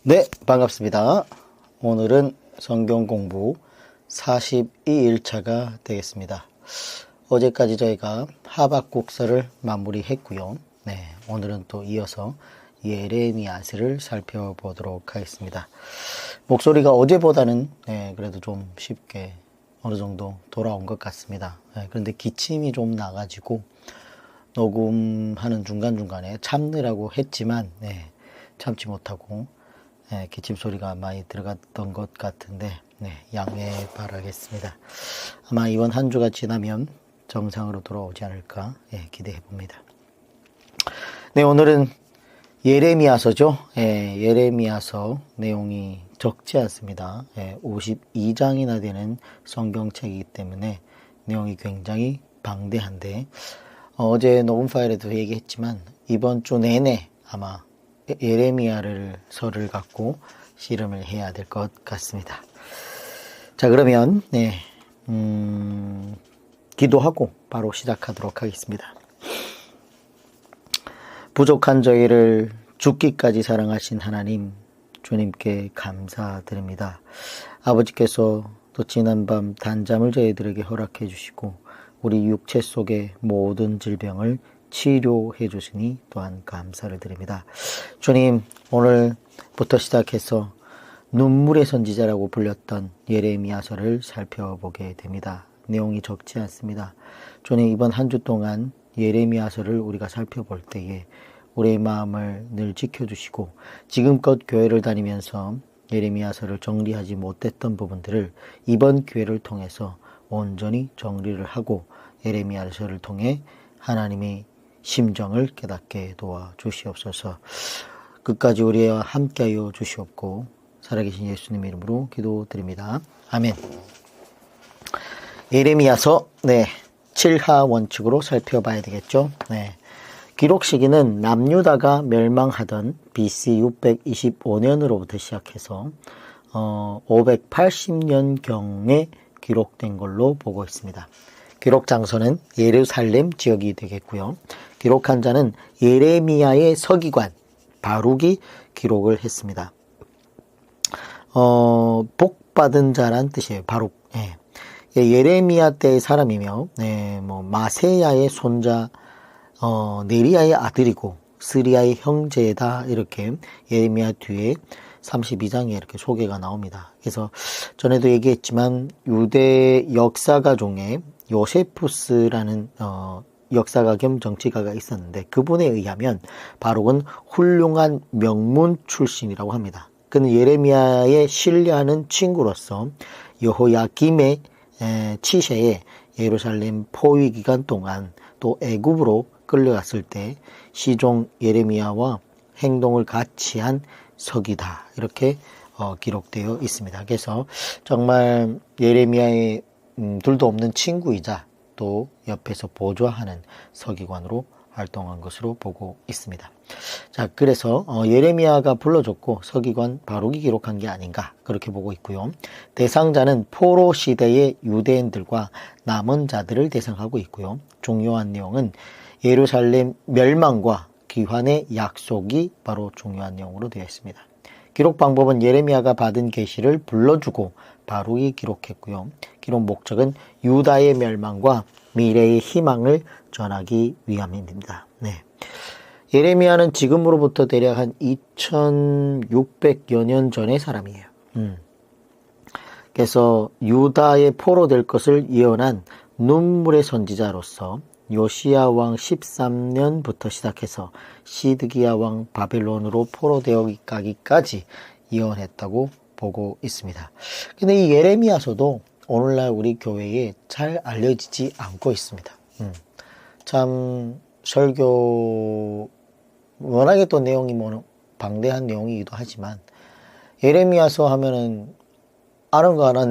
네, 반갑습니다. 오늘은 성경 공부 42일차가 되겠습니다. 어제까지 저희가 하박국서를 마무리했고요. 네, 오늘은 또 이어서 예레미야서를 살펴보도록 하겠습니다. 목소리가 어제보다는 그래도 좀 쉽게 어느 정도 돌아온 것 같습니다. 그런데 기침이 좀 나가지고 녹음하는 중간중간에 참느라고 했지만 참지 못하고 기침 소리가 많이 들어갔던 것 같은데 양해 바라겠습니다. 아마 이번 한 주가 지나면 정상으로 돌아오지 않을까 기대해 봅니다. 네, 오늘은 예레미야서죠. 예레미야서 내용이 적지 않습니다. 52장이나 되는 성경책이기 때문에 내용이 굉장히 방대한데 어제 녹음 파일에도 얘기했지만 이번 주 내내 아마 예레미야를 서를 갖고 씨름을 해야 될 것 같습니다. 자, 그러면 기도하고 바로 시작하도록 하겠습니다. 부족한 저희를 죽기까지 사랑하신 하나님, 주님께 감사드립니다. 아버지께서 또 지난밤 단잠을 저희들에게 허락해 주시고 우리 육체 속의 모든 질병을 치료해 주시니 또한 감사를 드립니다. 주님, 오늘부터 시작해서 눈물의 선지자라고 불렸던 예레미야서를 살펴보게 됩니다. 내용이 적지 않습니다. 주님, 이번 한 주 동안 예레미야서를 우리가 살펴볼 때에 우리의 마음을 늘 지켜주시고 지금껏 교회를 다니면서 예레미야서를 정리하지 못했던 부분들을 이번 기회를 통해서 온전히 정리를 하고 예레미야서를 통해 하나님의 심정을 깨닫게 도와주시옵소서. 끝까지 우리와 함께하여 주시옵고 살아계신 예수님 이름으로 기도드립니다. 아멘. 예레미야서 7하 원칙으로 살펴봐야 되겠죠. 기록 시기는 남유다가 멸망하던 BC 625년으로부터 시작해서 580년경에 기록된 걸로 보고 있습니다. 기록 장소는 예루살렘 지역이 되겠고요. 기록한 자는 예레미야의 서기관 바룩이 기록을 했습니다. 복받은 자란 뜻이에요. 바룩. 예레미야 때의 사람이며 마세야의 손자 네리야의 아들이고 스리야의 형제다, 이렇게 예레미야 뒤에 32장에 이렇게 소개가 나옵니다. 그래서 전에도 얘기했지만 유대 역사가 중에 요세푸스라는 역사가 겸 정치가가 있었는데 그분에 의하면 바룩은 훌륭한 명문 출신이라고 합니다. 그는 예레미야의 신뢰하는 친구로서 여호야김의 치세에 예루살렘 포위 기간 동안 또 애굽으로 끌려갔을 때 시종 예레미야와 행동을 같이 한 서기다, 이렇게 기록되어 있습니다. 그래서 정말 예레미야의 둘도 없는 친구이자 또 옆에서 보좌하는 서기관으로 활동한 것으로 보고 있습니다. 자, 그래서 예레미야가 불러줬고 서기관 바룩이 기록한 게 아닌가, 그렇게 보고 있고요. 대상자는 포로 시대의 유대인들과 남은 자들을 대상하고 있고요. 중요한 내용은 예루살렘 멸망과 귀환의 약속이 바로 중요한 내용으로 되어 있습니다. 기록 방법은 예레미야가 받은 계시를 불러주고 바룩이 기록했고요. 기록 목적은 유다의 멸망과 미래의 희망을 전하기 위함입니다. 예레미야는 지금으로부터 대략 한 2600여 년 전의 사람이에요. 그래서 유다의 포로 될 것을 예언한 눈물의 선지자로서 요시야 왕 13년부터 시작해서 시드기야 왕 바벨론으로 포로되어 가기까지 예언했다고 보고 있습니다. 근데 이 예레미야서도 오늘날 우리 교회에 잘 알려지지 않고 있습니다. 참 설교 워낙에 또 내용이 방대한 내용이기도 하지만 예레미야서 하면은 아는 거 하나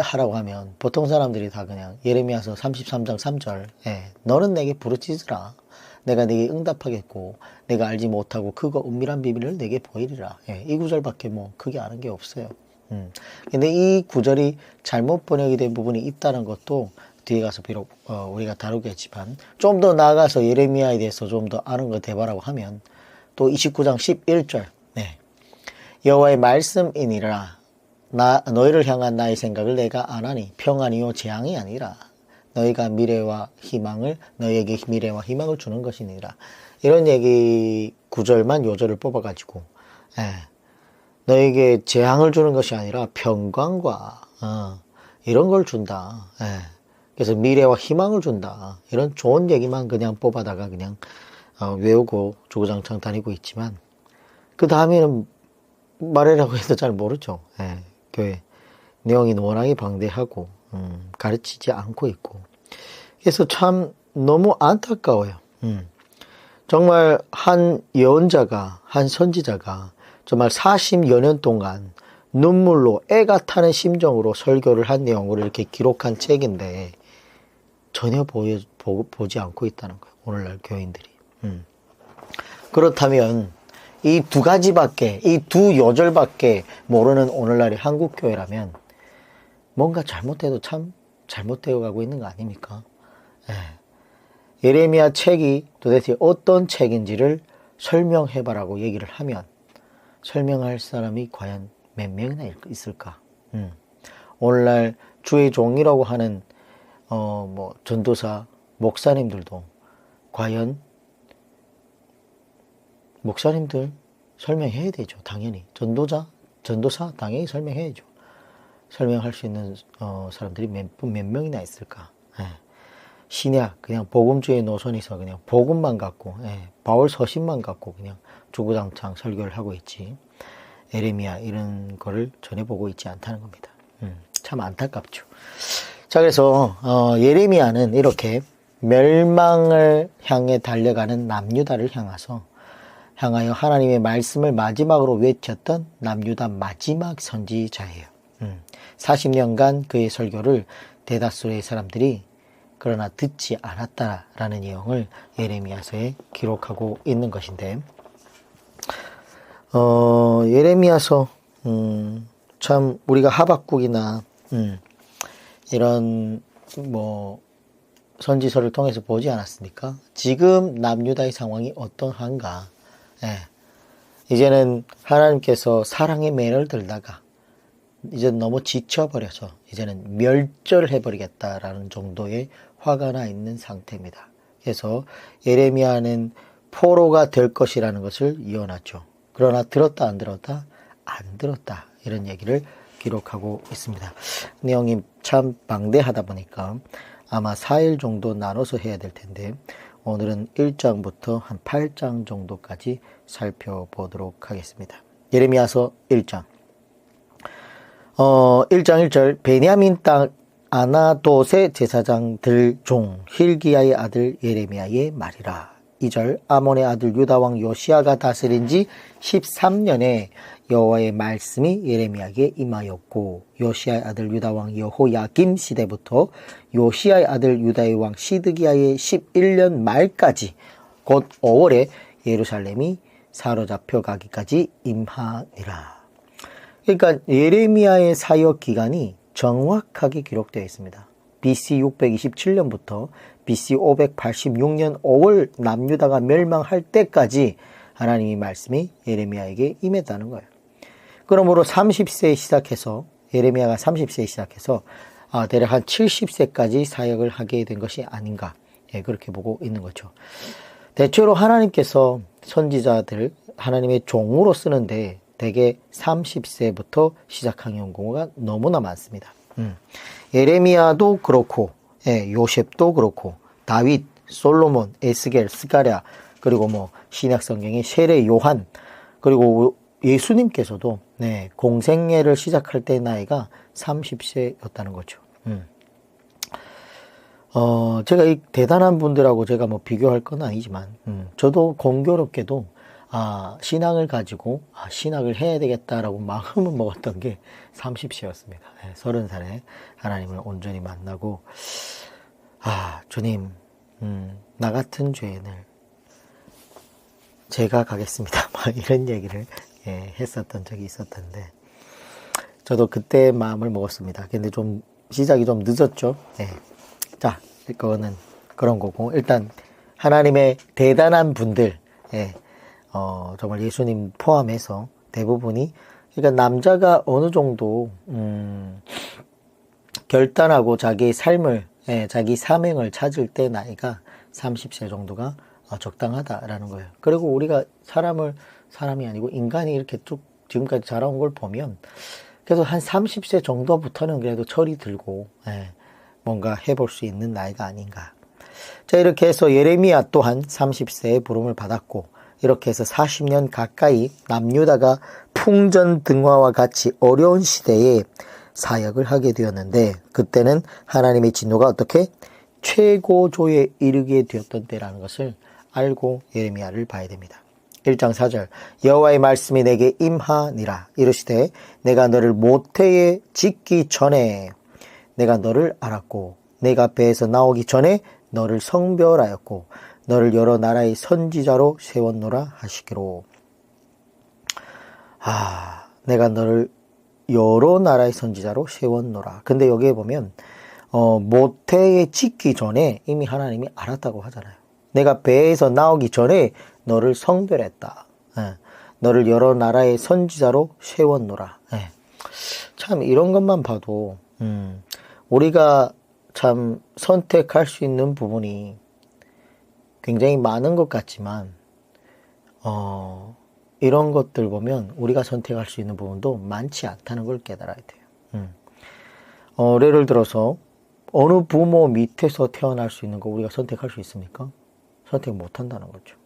하라고 하면 보통 사람들이 다 그냥 예레미야서 33장 3절 너는 내게 부르짖으라, 내가 내게 응답하겠고 내가 알지 못하고 크고 은밀한 비밀을 내게 보이리라, 이 구절밖에 크게 아는 게 없어요. 근데 이 구절이 잘못 번역이 된 부분이 있다는 것도 뒤에 가서 비록 우리가 다루겠지만 좀 더 나아가서 예레미야에 대해서 좀 더 아는 거 대바라고 하면 또 29장 11절 여호와의 말씀이니라. 너희를 향한 나의 생각을 내가 안 하니 평안이요 재앙이 아니라 너희가 너희에게 미래와 희망을 주는 것이니라. 이런 얘기 구절만 요절을 뽑아가지고, 너에게 재앙을 주는 것이 아니라 평강과 이런 걸 준다. 그래서 미래와 희망을 준다. 이런 좋은 얘기만 그냥 뽑아다가 그냥 외우고 주구장창 다니고 있지만 그 다음에는 말하라고 해도 잘 모르죠. 교회 내용이 워낙에 방대하고 가르치지 않고 있고, 그래서 참 너무 안타까워요. 정말 한 예언자가, 한 선지자가 정말 40여 년 동안 눈물로 애가 타는 심정으로 설교를 한 내용을 이렇게 기록한 책인데 전혀 보지 않고 있다는 거예요. 오늘날 교인들이. 그렇다면 이 두 가지밖에, 이 두 요절밖에 모르는 오늘날의 한국교회라면 뭔가 잘못해도 참 잘못되어 가고 있는 거 아닙니까? 예레미야 책이 도대체 어떤 책인지를 설명해봐라고 얘기를 하면 설명할 사람이 과연 몇 명이나 있을까? 오늘날 주의 종이라고 하는 전도사, 목사님들도 과연 목사님들 설명해야 되죠. 당연히. 전도사 당연히 설명해야죠. 설명할 수 있는 사람들이 몇 명이나 있을까? 신약 그냥 복음주의 노선에서 그냥 복음만 갖고 바울 서신만 갖고 그냥 주구장창 설교를 하고 있지, 예레미야 이런 거를 전해보고 있지 않다는 겁니다. 참 안타깝죠. 자, 그래서 예레미야는 이렇게 멸망을 향해 달려가는 남유다를 향하여 하나님의 말씀을 마지막으로 외쳤던 남유다 마지막 선지자예요. 40년간 그의 설교를 대다수의 사람들이 그러나 듣지 않았다라는 내용을 예레미야서에 기록하고 있는 것인데, 예레미야서 참 우리가 하박국이나 이런 선지서를 통해서 보지 않았습니까? 지금 남유다의 상황이 어떠한가? 이제는 하나님께서 사랑의 매를 들다가 이제 너무 지쳐버려서 이제는 멸절해버리겠다라는 정도의 화가 나 있는 상태입니다. 그래서 예레미야는 포로가 될 것이라는 것을 예언하죠. 그러나 들었다 안 들었다? 안 들었다. 이런 얘기를 기록하고 있습니다. 내용이 참 방대하다 보니까 아마 4일 정도 나눠서 해야 될 텐데 오늘은 1장부터 한 8장 정도까지 살펴보도록 하겠습니다. 예레미야서 1장 1장 1절 베냐민 땅 아나돗의 제사장들 중 힐기야의 아들 예레미야의 말이라. 2절 아몬의 아들 유다왕 요시야가 다스린 지 13년에 여호와의 말씀이 예레미야에게 임하였고, 요시야의 아들 유다왕 여호야김 시대부터 요시야의 아들 유다의 왕 시드기야의 11년 말까지 곧 5월에 예루살렘이 사로잡혀 가기까지 임하니라. 그러니까 예레미야의 사역 기간이 정확하게 기록되어 있습니다. BC 627년부터 BC 586년 5월 남유다가 멸망할 때까지 하나님의 말씀이 예레미야에게 임했다는 거예요. 그러므로 30세에 시작해서 예레미야가 30세에 시작해서 대략 한 70세까지 사역을 하게 된 것이 아닌가, 그렇게 보고 있는 거죠. 대체로 하나님께서 선지자들 하나님의 종으로 쓰는데 대개 30세부터 시작하는 경우가 너무나 많습니다. 예레미야도 그렇고, 요셉도 그렇고, 다윗, 솔로몬, 에스겔, 스가랴, 그리고 신약 성경의 세례 요한, 그리고 예수님께서도 공생애를 시작할 때 나이가 30세였다는 거죠. 제가 이 대단한 분들하고 제가 비교할 건 아니지만, 저도 공교롭게도 신앙을 가지고 신학을 해야 되겠다라고 마음을 먹었던 게 30세였습니다. 30살에 하나님을 온전히 만나고, 주님, 나 같은 죄인을 제가 가겠습니다. 이런 얘기를 했었던 적이 있었던데, 저도 그때 마음을 먹었습니다. 근데 좀 시작이 좀 늦었죠. 자, 그거는 그런 거고, 일단 하나님의 대단한 분들, 정말 예수님 포함해서 대부분이. 그러니까 남자가 어느 정도 결단하고 자기 삶을, 자기 사명을 찾을 때 나이가 30세 정도가 적당하다라는 거예요. 그리고 우리가 사람이 아니고 인간이 이렇게 쭉 지금까지 자라온 걸 보면 그래서 한 30세 정도부터는 그래도 철이 들고 뭔가 해볼 수 있는 나이가 아닌가. 자, 이렇게 해서 예레미야 또한 30세에 부름을 받았고, 이렇게 해서 40년 가까이 남유다가 풍전등화와 같이 어려운 시대에 사역을 하게 되었는데, 그때는 하나님의 진노가 어떻게 최고조에 이르게 되었던 때라는 것을 알고 예레미야를 봐야 됩니다. 1장 4절 여호와의 말씀이 내게 임하니라. 이르시되 내가 너를 모태에 짓기 전에 내가 너를 알았고 내가 배에서 나오기 전에 너를 성별하였고 너를 여러 나라의 선지자로 세웠노라 하시기로. 내가 너를 여러 나라의 선지자로 세웠노라. 근데 여기에 보면 모태에 짓기 전에 이미 하나님이 알았다고 하잖아요. 내가 배에서 나오기 전에 너를 성별했다. 너를 여러 나라의 선지자로 세웠노라. 참 이런 것만 봐도 우리가 참 선택할 수 있는 부분이 굉장히 많은 것 같지만 이런 것들 보면 우리가 선택할 수 있는 부분도 많지 않다는 걸 깨달아야 돼요. 예를 들어서 어느 부모 밑에서 태어날 수 있는 거 우리가 선택할 수 있습니까? 선택 못 한다는 거죠.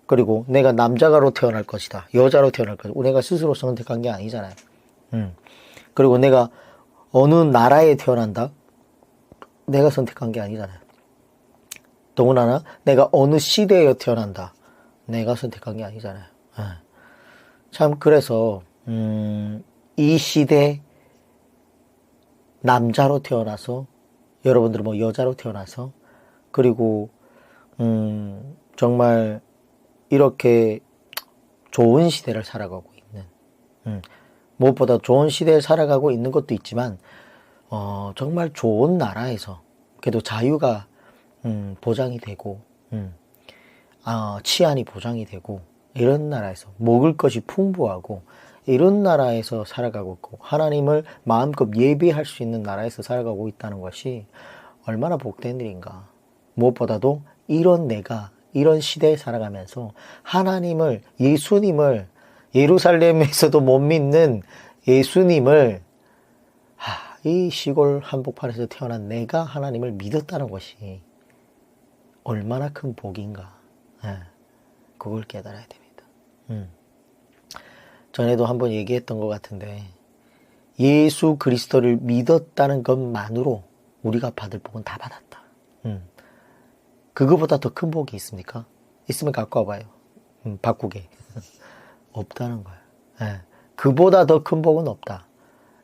그리고 내가 남자가로 태어날 것이다, 여자로 태어날 것이다, 내가 스스로 선택한 게 아니잖아요. 그리고 내가 어느 나라에 태어난다, 내가 선택한 게 아니잖아요. 더군다나 내가 어느 시대에 태어난다, 내가 선택한 게 아니잖아요. 참 그래서 이 시대 남자로 태어나서, 여러분들은 뭐 여자로 태어나서, 그리고 정말 이렇게 좋은 시대를 살아가고 있는, 무엇보다 좋은 시대에 살아가고 있는 것도 있지만 정말 좋은 나라에서 그래도 자유가 보장이 되고 치안이 보장이 되고, 이런 나라에서 먹을 것이 풍부하고 이런 나라에서 살아가고 있고 하나님을 마음껏 예배할 수 있는 나라에서 살아가고 있다는 것이 얼마나 복된 일인가. 무엇보다도 내가 이런 시대에 살아가면서 하나님을, 예수님을, 예루살렘에서도 못 믿는 예수님을 이 시골 한복판에서 태어난 내가 하나님을 믿었다는 것이 얼마나 큰 복인가. 그걸 깨달아야 됩니다. 전에도 한번 얘기했던 것 같은데 예수 그리스도를 믿었다는 것만으로 우리가 받을 복은 다 받았다. 그거보다 더 큰 복이 있습니까? 있으면 갖고 와봐요. 바꾸게. 없다는 거예요. 그보다 더 큰 복은 없다.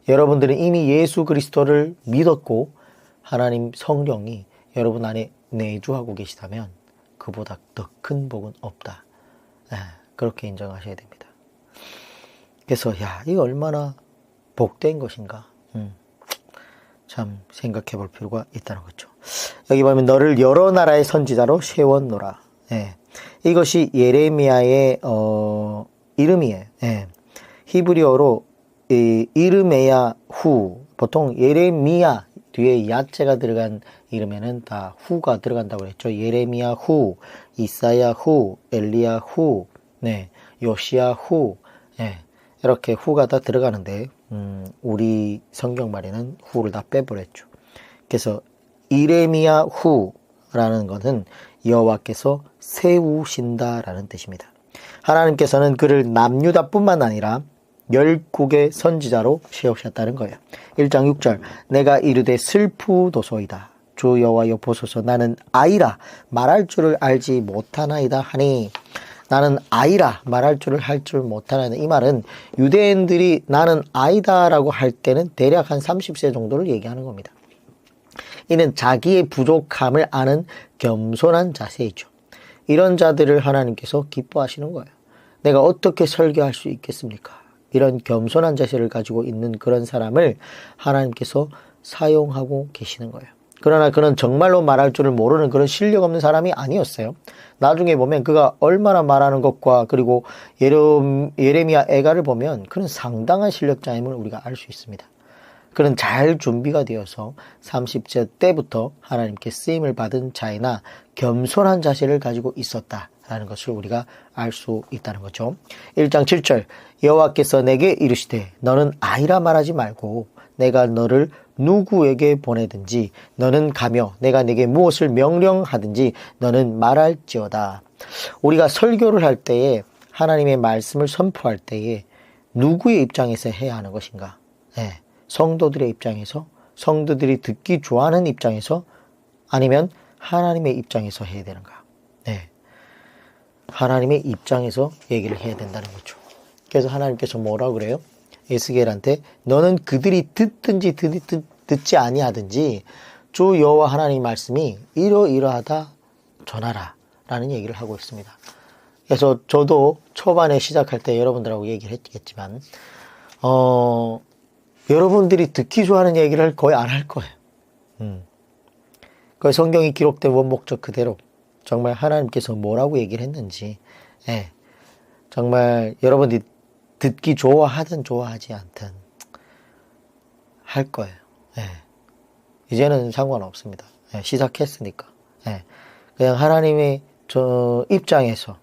여러분들은 이미 예수 그리스도를 믿었고 하나님 성령이 여러분 안에 내주하고 계시다면 그보다 더 큰 복은 없다. 그렇게 인정하셔야 됩니다. 그래서 이거 얼마나 복된 것인가. 참 생각해 볼 필요가 있다는 거죠. 여기 보면 너를 여러 나라의 선지자로 세웠노라. 이것이 예레미야의 이름이에요. 히브리어로 이르메야 후, 보통 예레미야 뒤에 야자가 들어간 이름에는 다 후가 들어간다고 했죠. 예레미야 후, 이사야 후, 엘리야 후, 요시야 후, 이렇게 후가 다 들어가는데 우리 성경말에는 후를 다 빼버렸죠. 그래서 이레미야 후라는 것은 여호와께서 세우신다라는 뜻입니다. 하나님께서는 그를 남유다뿐만 아니라 열국의 선지자로 세우셨다는 거예요. 1장 6절 내가 이르되 슬프도소이다. 주 여호와여 보소서 나는 아이라 말할 줄을 알지 못하나이다 하니, 나는 아이라 말할 줄을 할 줄 못하나이다. 이 말은 유대인들이 나는 아이다라고 할 때는 대략 한 30세 정도를 얘기하는 겁니다. 이는 자기의 부족함을 아는 겸손한 자세이죠. 이런 자들을 하나님께서 기뻐하시는 거예요. 내가 어떻게 설교할 수 있겠습니까? 이런 겸손한 자세를 가지고 있는 그런 사람을 하나님께서 사용하고 계시는 거예요. 그러나 그는 정말로 말할 줄을 모르는 그런 실력 없는 사람이 아니었어요. 나중에 보면 그가 얼마나 말하는 것과 그리고 예레미야 애가를 보면 그는 상당한 실력자임을 우리가 알 수 있습니다. 그는 잘 준비가 되어서 30세 때부터 하나님께 쓰임을 받은 자이나 겸손한 자세를 가지고 있었다라는 것을 우리가 알 수 있다는 거죠. 1장 7절 여호와께서 내게 이르시되 너는 아이라 말하지 말고 내가 너를 누구에게 보내든지 너는 가며 내가 내게 무엇을 명령하든지 너는 말할지어다. 우리가 설교를 할 때에 하나님의 말씀을 선포할 때에 누구의 입장에서 해야 하는 것인가? 네. 성도들의 입장에서, 성도들이 듣기 좋아하는 입장에서, 아니면 하나님의 입장에서 해야 되는가? 네. 하나님의 입장에서 얘기를 해야 된다는 거죠. 그래서 하나님께서 뭐라고 그래요? 에스겔한테 너는 그들이 듣든지 듣지 아니하든지 주 여호와 하나님 말씀이 이러이러하다 전하라 라는 얘기를 하고 있습니다. 그래서 저도 초반에 시작할 때 여러분들하고 얘기를 했겠지만 여러분들이 듣기 좋아하는 얘기를 거의 안 할 거예요. 그 성경이 기록된 원목적 그대로 정말 하나님께서 뭐라고 얘기를 했는지 정말 여러분들이 듣기 좋아하든 좋아하지 않든 할 거예요. 이제는 상관없습니다. 시작했으니까. 그냥 하나님의 입장에서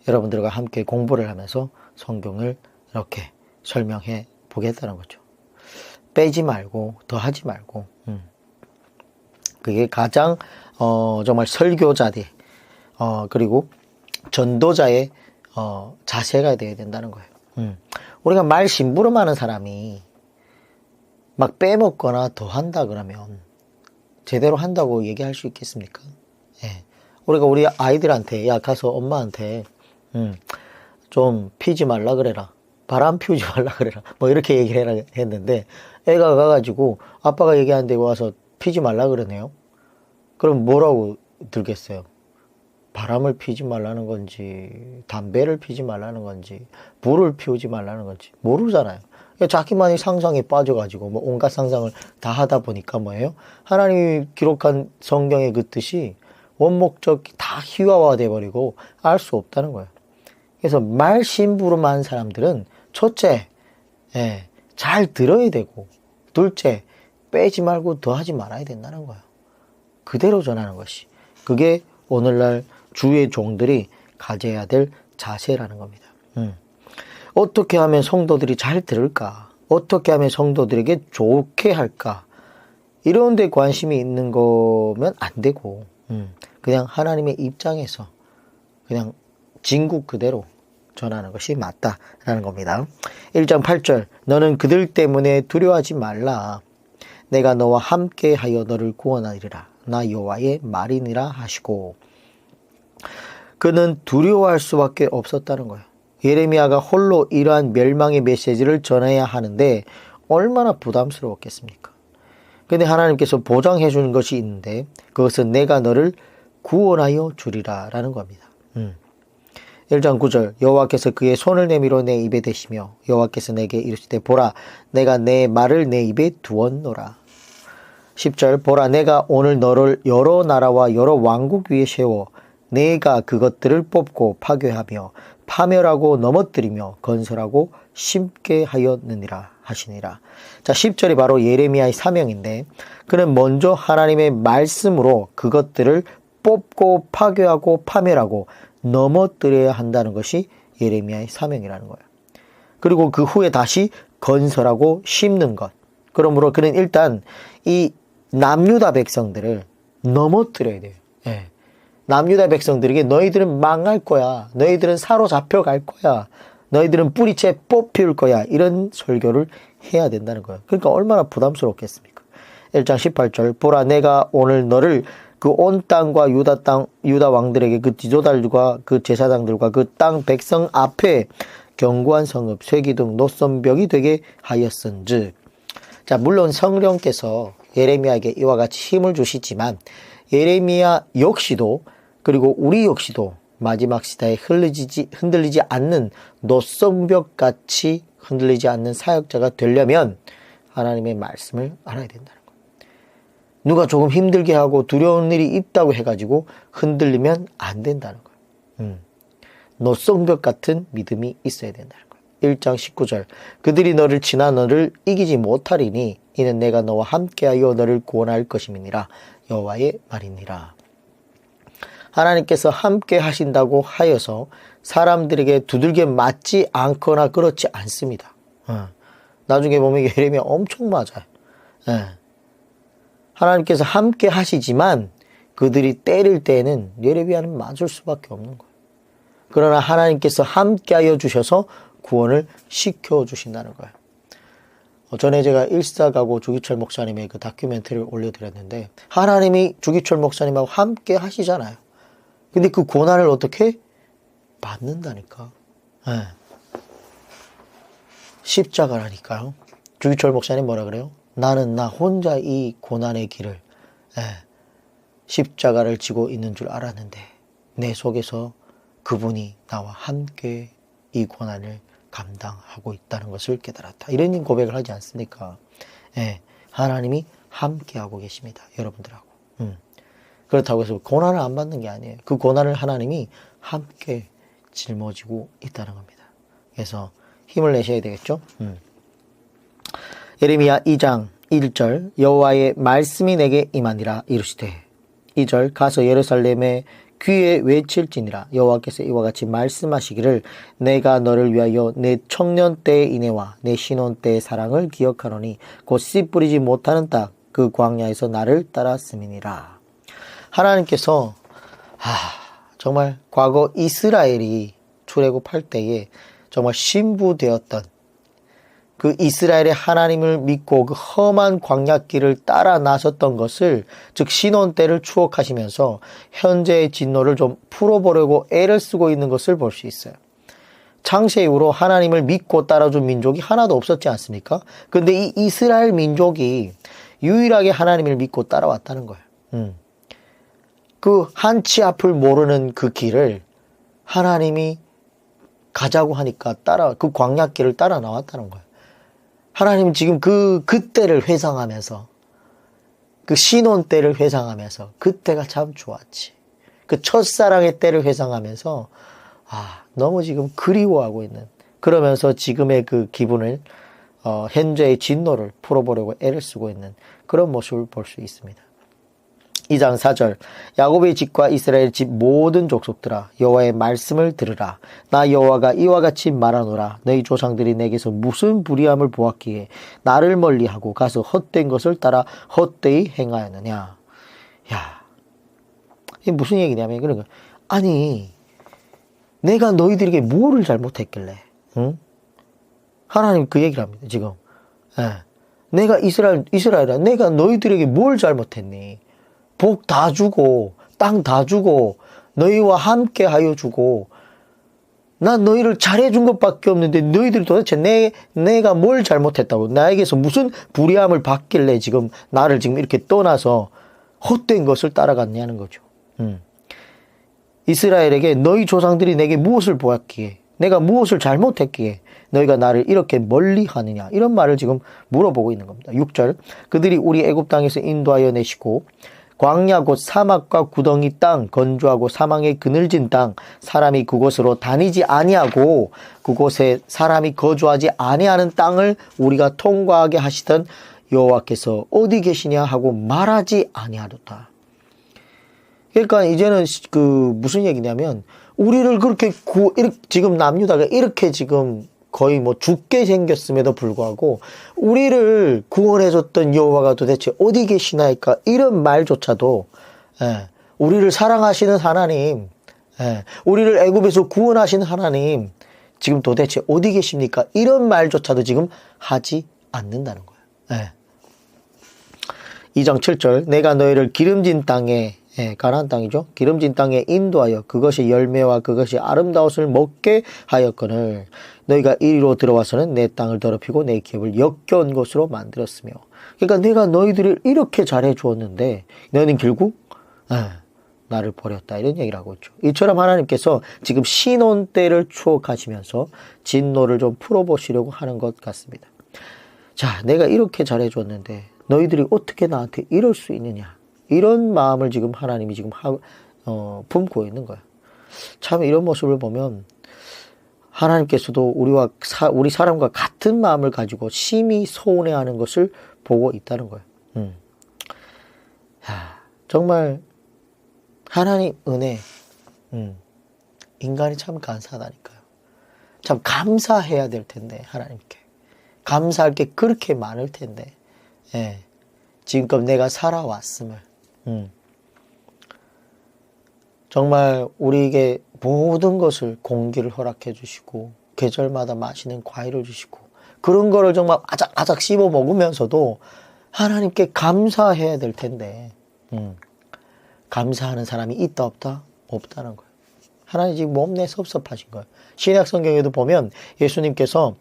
여러분들과 함께 공부를 하면서 성경을 이렇게 설명해 보겠다는 거죠. 빼지 말고 더하지 말고 그게 가장 정말 설교자들 그리고 전도자의 자세가 되어야 된다는 거예요. 우리가 말 심부름하는 사람이 막 빼먹거나 더한다 그러면 제대로 한다고 얘기할 수 있겠습니까? 우리가 우리 아이들한테 야 가서 엄마한테 좀 피지 말라 그래라. 바람 피우지 말라 그래라. 뭐 이렇게 얘기를 했는데 애가 가가지고 아빠가 얘기하는데 와서 피지 말라 그러네요. 그럼 뭐라고 들겠어요? 바람을 피지 말라는 건지 담배를 피지 말라는 건지 불을 피우지 말라는 건지 모르잖아요. 자기만의 상상에 빠져가지고 뭐 온갖 상상을 다 하다 보니까 뭐예요? 하나님이 기록한 성경의 그 뜻이 원목적이 다 희화화돼 버리고 알 수 없다는 거예요. 그래서 말 심부름한 사람들은 첫째, 잘 들어야 되고 둘째, 빼지 말고 더하지 말아야 된다는 거예요. 그대로 전하는 것이. 그게 오늘날 주의 종들이 가져야 될 자세라는 겁니다. 어떻게 하면 성도들이 잘 들을까? 어떻게 하면 성도들에게 좋게 할까? 이런 데 관심이 있는 거면 안 되고 그냥 하나님의 입장에서 그냥 진국 그대로 전하는 것이 맞다라는 겁니다. 1장 8절 너는 그들 때문에 두려워하지 말라. 내가 너와 함께 하여 너를 구원하리라. 나 여호와의 말이니라 하시고 그는 두려워할 수밖에 없었다는 거예요. 예레미야가 홀로 이러한 멸망의 메시지를 전해야 하는데 얼마나 부담스러웠겠습니까? 근데 하나님께서 보장해 주는 것이 있는데 그것은 내가 너를 구원하여 주리라 라는 겁니다. 1장 9절 여호와께서 그의 손을 내밀어 내 입에 대시며 여호와께서 내게 이르시되 보라 내가 내 말을 내 입에 두었노라. 10절 보라 내가 오늘 너를 여러 나라와 여러 왕국 위에 세워 내가 그것들을 뽑고 파괴하며 파멸하고 넘어뜨리며 건설하고 심게 하였느니라 하시니라. 자, 10절이 바로 예레미야의 사명인데 그는 먼저 하나님의 말씀으로 그것들을 뽑고 파괴하고 파멸하고 넘어뜨려야 한다는 것이 예레미야의 사명이라는 거예요. 그리고 그 후에 다시 건설하고 심는 것. 그러므로 그는 일단 이 남유다 백성들을 넘어뜨려야 돼요. 남유다 백성들에게 너희들은 망할 거야. 너희들은 사로잡혀 갈 거야. 너희들은 뿌리채 뽑힐 거야. 이런 설교를 해야 된다는 거예요. 그러니까 얼마나 부담스럽겠습니까? 1장 18절 보라 내가 오늘 너를 그 온 땅과 유다 왕들에게 그 지도자들과 그 제사장들과 그 땅 백성 앞에 견고한 성읍 쇠기둥 노선벽이 되게 하였은즉. 자, 물론 성령께서 예레미야에게 이와 같이 힘을 주시지만 예레미야 역시도 그리고 우리 역시도 마지막 시대에 흔들리지 않는 노선벽같이 흔들리지 않는 사역자가 되려면 하나님의 말씀을 알아야 된다는 거예요. 누가 조금 힘들게 하고 두려운 일이 있다고 해가지고 흔들리면 안 된다는 거예요. 노성벽 같은 믿음이 있어야 된다는 거예요. 1장 19절 그들이 너를 치나 너를 이기지 못하리니 이는 내가 너와 함께하여 너를 구원할 것임이니라 여호와의 말이니라. 하나님께서 함께 하신다고 하여서 사람들에게 두들겨 맞지 않거나 그렇지 않습니다. 나중에 보면 예레미야 엄청 맞아요. 하나님께서 함께 하시지만 그들이 때릴 때에는 예레미야는 맞을 수밖에 없는 거예요. 그러나 하나님께서 함께하여 주셔서 구원을 시켜주신다는 거예요. 전에 제가 일사가고 주기철 목사님의 그 다큐멘터리를 올려드렸는데 하나님이 주기철 목사님하고 함께 하시잖아요. 근데 그 고난을 어떻게 받는다니까. 십자가라니까요. 주기철 목사님 뭐라 그래요? 나는 나 혼자 이 고난의 길을 십자가를 지고 있는 줄 알았는데 내 속에서 그분이 나와 함께 이 고난을 감당하고 있다는 것을 깨달았다. 이런 고백을 하지 않습니까? 하나님이 함께하고 계십니다. 여러분들하고. 그렇다고 해서 고난을 안 받는 게 아니에요. 그 고난을 하나님이 함께 짊어지고 있다는 겁니다. 그래서 힘을 내셔야 되겠죠? 예레미야 2장 1절 여호와의 말씀이 내게 임하니라 이르시되 2절 가서 예루살렘에 귀에 외칠지니라 여호와께서 이와 같이 말씀하시기를 내가 너를 위하여 내 청년 때의 인애와 내 신혼 때의 사랑을 기억하노니 곧 씨 뿌리지 못하는 땅 그 광야에서 나를 따랐음이니라. 하나님께서 정말 과거 이스라엘이 출애굽할 때에 정말 신부되었던 그 이스라엘의 하나님을 믿고 그 험한 광야길을 따라 나섰던 것을 즉 신혼 때를 추억하시면서 현재의 진노를 좀 풀어보려고 애를 쓰고 있는 것을 볼 수 있어요. 창세 이후로 하나님을 믿고 따라준 민족이 하나도 없었지 않습니까? 근데 이 이스라엘 민족이 유일하게 하나님을 믿고 따라왔다는 거예요. 그 한치 앞을 모르는 그 길을 하나님이 가자고 하니까 그 광야길을 따라 나왔다는 거예요. 하나님 지금 그때를 회상하면서 그 신혼 때를 회상하면서 그때가 참 좋았지. 그 첫사랑의 때를 회상하면서 너무 지금 그리워하고 있는 그러면서 지금의 그 기분을 현재의 진노를 풀어보려고 애를 쓰고 있는 그런 모습을 볼 수 있습니다. 2장 4절 야곱의 집과 이스라엘 집 모든 족속들아 여호와의 말씀을 들으라. 나 여호와가 이와 같이 말하노라. 너희 조상들이 내게서 무슨 불의함을 보았기에 나를 멀리하고 가서 헛된 것을 따라 헛되이 행하였느냐. 이게 무슨 얘기냐면 그런 거야. 아니 내가 너희들에게 뭐를 잘못했길래 하나님 그 얘기를 합니다. 지금 내가 이스라엘아 내가 너희들에게 뭘 잘못했니? 복 다 주고 땅 다 주고 너희와 함께 하여 주고 난 너희를 잘해준 것밖에 없는데 너희들이 도대체 내가 뭘 잘못했다고 나에게서 무슨 불의함을 받길래 지금 나를 지금 이렇게 떠나서 헛된 것을 따라갔냐는 거죠. 이스라엘에게 너희 조상들이 내게 무엇을 보았기에 내가 무엇을 잘못했기에 너희가 나를 이렇게 멀리 하느냐 이런 말을 지금 물어보고 있는 겁니다. 6절 그들이 우리 애굽 땅에서 인도하여 내시고 광야 곧 사막과 구덩이 땅 건조하고 사망의 그늘진 땅 사람이 그곳으로 다니지 아니하고 그곳에 사람이 거주하지 아니하는 땅을 우리가 통과하게 하시던 여호와께서 어디 계시냐 하고 말하지 아니하도다. 그러니까 이제는 그 무슨 얘기냐면 우리를 그렇게 지금 남유다가 이렇게 지금 거의 뭐 죽게 생겼음에도 불구하고 우리를 구원해줬던 여호와가 도대체 어디 계시나이까 이런 말조차도 우리를 사랑하시는 하나님 우리를 애굽에서 구원하신 하나님 지금 도대체 어디 계십니까? 이런 말조차도 지금 하지 않는다는 거예요. 2장 7절 내가 너희를 기름진 땅에 가나안 땅이죠. 기름진 땅에 인도하여 그것이 열매와 그것이 아름다웠을 먹게 하였거늘 너희가 이리로 들어와서는 내 땅을 더럽히고 내 기업을 역겨운 것으로 만들었으며 그러니까 내가 너희들을 이렇게 잘해 주었는데 너희는 결국 나를 버렸다 이런 얘기를 하고 있죠. 이처럼 하나님께서 지금 신혼 때를 추억하시면서 진노를 좀 풀어보시려고 하는 것 같습니다. 자, 내가 이렇게 잘해 줬는데 너희들이 어떻게 나한테 이럴 수 있느냐. 이런 마음을 지금 하나님이 지금 품고 있는 거예요. 참 이런 모습을 보면 하나님께서도 우리 사람과 같은 마음을 가지고 심히 서운해하는 것을 보고 있다는 거예요. 정말 하나님 은혜, 인간이 참 간사하다니까요. 참 감사해야 될 텐데 하나님께 감사할 게 그렇게 많을 텐데, 예, 지금껏 내가 살아왔음을, 정말 우리에게 모든 것을 공기를 허락해 주시고 계절마다 맛있는 과일을 주시고 그런 거를 정말 아작아작 씹어 먹으면서도 하나님께 감사해야 될 텐데, 감사하는 사람이 있다 없다? 없다는 거예요. 하나님 지금 몸내 섭섭하신 거예요. 신약 성경에도 보면 예수님께서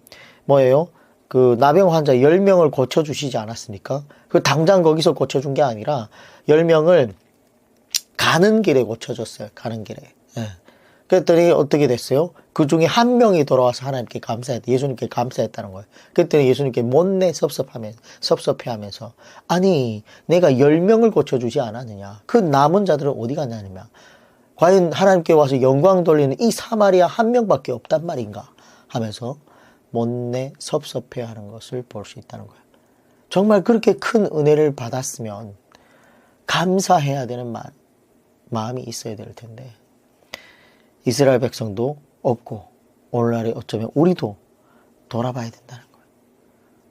뭐예요? 그 나병 환자 10명을 고쳐주시지 않았습니까? 그 당장 거기서 고쳐준 게 아니라 10명을 가는 길에 고쳐줬어요. 가는 길에. 예. 그랬더니 어떻게 됐어요? 그 중에 한 명이 돌아와서 하나님께 예수님께 감사했다는 거예요. 그랬더니 예수님께 못내 섭섭해하면서 아니 내가 10명을 고쳐주지 않았느냐? 그 남은 자들은 어디 갔냐며. 과연 하나님께 와서 영광 돌리는 이 사마리아 한 명밖에 없단 말인가? 하면서 못내 섭섭해하는 것을 볼 수 있다는 거예요. 정말 그렇게 큰 은혜를 받았으면 감사해야 되는 마음이 있어야 될 텐데 이스라엘 백성도 없고 오늘날에 어쩌면 우리도 돌아봐야 된다는 거예요.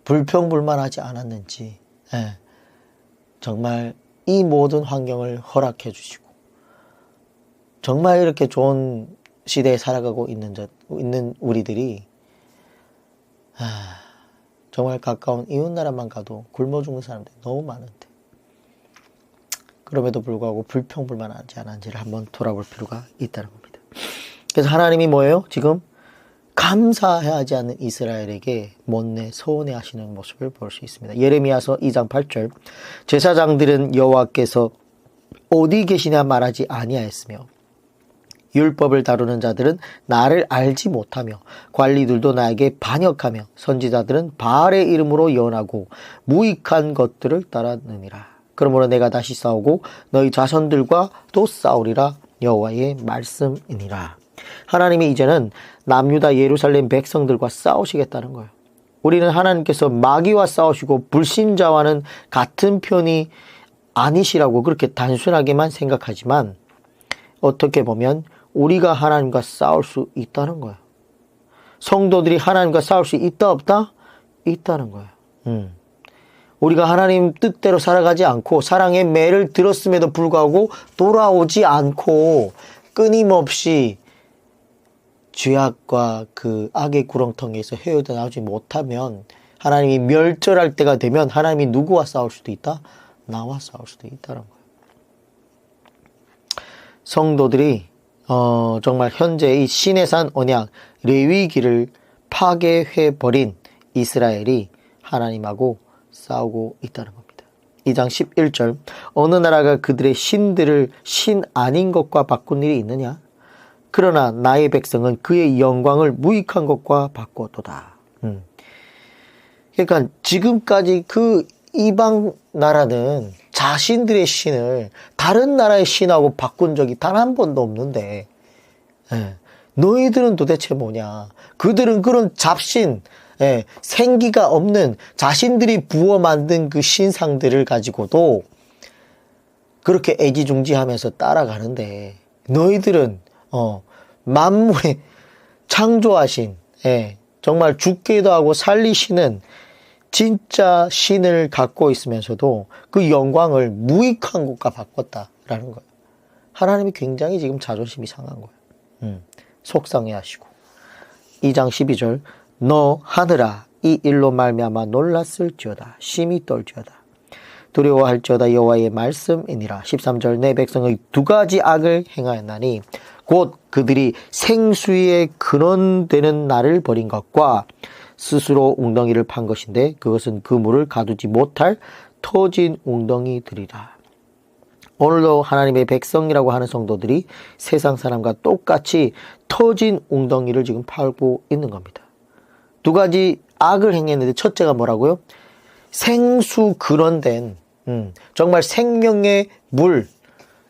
불평불만하지 않았는지, 예, 정말 이 모든 환경을 허락해 주시고 정말 이렇게 좋은 시대에 살아가고 있는 우리들이 정말 가까운 이웃나라만 가도 굶어 죽는 사람들이 너무 많은데 그럼에도 불구하고 불평불만하지 않은지를 한번 돌아볼 필요가 있다는 겁니다. 그래서 하나님이 뭐예요? 지금 감사하지 않는 이스라엘에게 못내 서운해 하시는 모습을 볼 수 있습니다. 예레미야서 2장 8절 제사장들은 여호와께서 어디 계시냐 말하지 아니하였으며 율법을 다루는 자들은 나를 알지 못하며 관리들도 나에게 반역하며 선지자들은 바알의 이름으로 예언하고 무익한 것들을 따랐느니라. 그러므로 내가 다시 싸우고 너희 자손들과 또 싸우리라. 여호와의 말씀이니라. 하나님이 이제는 남유다 예루살렘 백성들과 싸우시겠다는 거예요. 우리는 하나님께서 마귀와 싸우시고 불신자와는 같은 편이 아니시라고 그렇게 단순하게만 생각하지만 어떻게 보면 우리가 하나님과 싸울 수 있다는 거예요. 성도들이 하나님과 싸울 수 있다 없다? 있다는 거예요. 우리가 하나님 뜻대로 살아가지 않고 사랑의 매를 들었음에도 불구하고 돌아오지 않고 끊임없이 죄악과 그 악의 구렁텅이에서 헤어져 나오지 못하면 하나님이 멸절할 때가 되면 하나님이 누구와 싸울 수도 있다? 나와 싸울 수도 있다는 거예요. 성도들이 정말 현재 이 시내산 언약 레위기를 파괴해버린 이스라엘이 하나님하고 싸우고 있다는 겁니다. 2장 11절 어느 나라가 그들의 신들을 신 아닌 것과 바꾼 일이 있느냐? 그러나 나의 백성은 그의 영광을 무익한 것과 바꿨도다. 그러니까 지금까지 그 이방 나라는 자신들의 신을 다른 나라의 신하고 바꾼 적이 단 한 번도 없는데, 너희들은 도대체 뭐냐? 그들은 그런 잡신, 생기가 없는 자신들이 부어 만든 그 신상들을 가지고도 그렇게 애지중지하면서 따라가는데 너희들은 만물에 창조하신, 정말 죽기도 하고 살리시는 진짜 신을 갖고 있으면서도 그 영광을 무익한 것과 바꿨다라는 거예요. 하나님이 굉장히 지금 자존심이 상한 거예요. 속상해하시고 2장 12절 너 하늘아 이 일로 말미암아 놀랐을지어다 심히 떨지어다 두려워할지어다 여호와의 말씀이니라. 13절 내 백성의 두 가지 악을 행하였나니 곧 그들이 생수의 근원되는 나를 버린 것과 스스로 웅덩이를 판 것인데 그것은 그 물을 가두지 못할 터진 웅덩이들이라. 오늘도 하나님의 백성이라고 하는 성도들이 세상 사람과 똑같이 터진 웅덩이를 지금 파고 있는 겁니다. 두 가지 악을 행했는데 첫째가 뭐라고요? 생수 근원된 정말 생명의 물,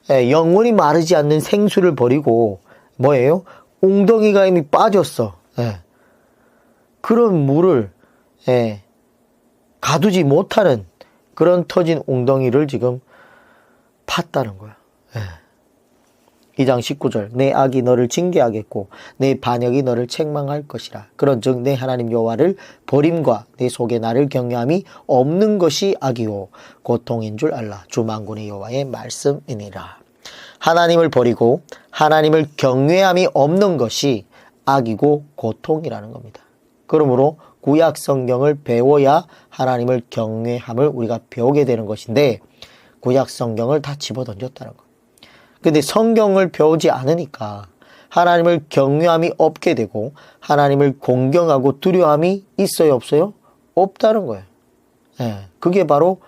영원히 마르지 않는 생수를 버리고 뭐예요? 웅덩이가 이미 빠졌어. 그런 물을 가두지 못하는 그런 터진 웅덩이를 지금 팠다는 거야. 2장 19절 내 악이 너를 징계하겠고 내 반역이 너를 책망할 것이라. 그런즉 내 하나님 여호와를 버림과 내 속에 나를 경외함이 없는 것이 악이요 고통인 줄 알라. 주 만군의 여호와의 말씀이니라. 하나님을 버리고 하나님을 경외함이 없는 것이 악이고 고통이라는 겁니다. 그러므로 구약 성경을 배워야 하나님을 경외함을 우리가 배우게 되는 것인데 구약 성경을 다 집어던졌다는 거예요. 근데 성경을 배우지 않으니까 하나님을 경외함이 없게 되고 하나님을 공경하고 두려움이 있어요, 없어요? 없다는 거예요. 그게 바로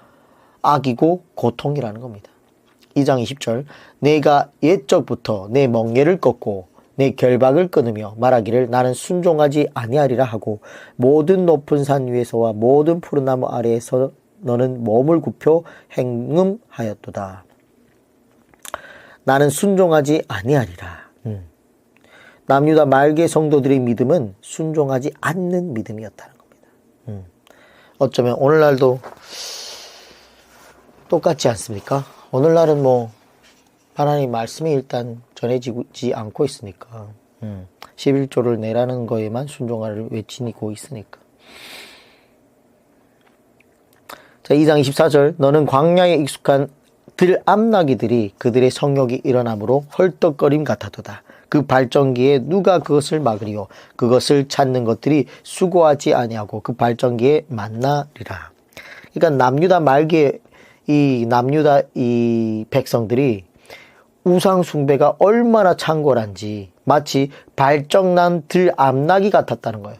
악이고 고통이라는 겁니다. 2장 20절 내가 옛적부터 내 멍에를 꺾고 내 결박을 끊으며 말하기를 나는 순종하지 아니하리라 하고 모든 높은 산 위에서와 모든 푸른 나무 아래에서 너는 몸을 굽혀 행음하였도다. 나는 순종하지 아니하리라. 남유다 말개 성도들의 믿음은 순종하지 않는 믿음이었다는 겁니다. 어쩌면 오늘날도 똑같지 않습니까? 오늘날은 뭐 하나님 말씀이 일단 전해지지 않고 있으니까 11조를 내라는 거에만 순종하를 외치고 있으니까. 자, 2장 24절 너는 광야에 익숙한 들암나귀들이 그들의 성욕이 일어나므로 헐떡거림 같아도다. 그 발전기에 누가 그것을 막으리요. 그것을 찾는 것들이 수고하지 아니하고 그 발전기에 만나리라. 그러니까 남유다 말기에 남유다 백성들이 우상 숭배가 얼마나 창궐한지 마치 발정난 들암나귀 같았다는 거예요.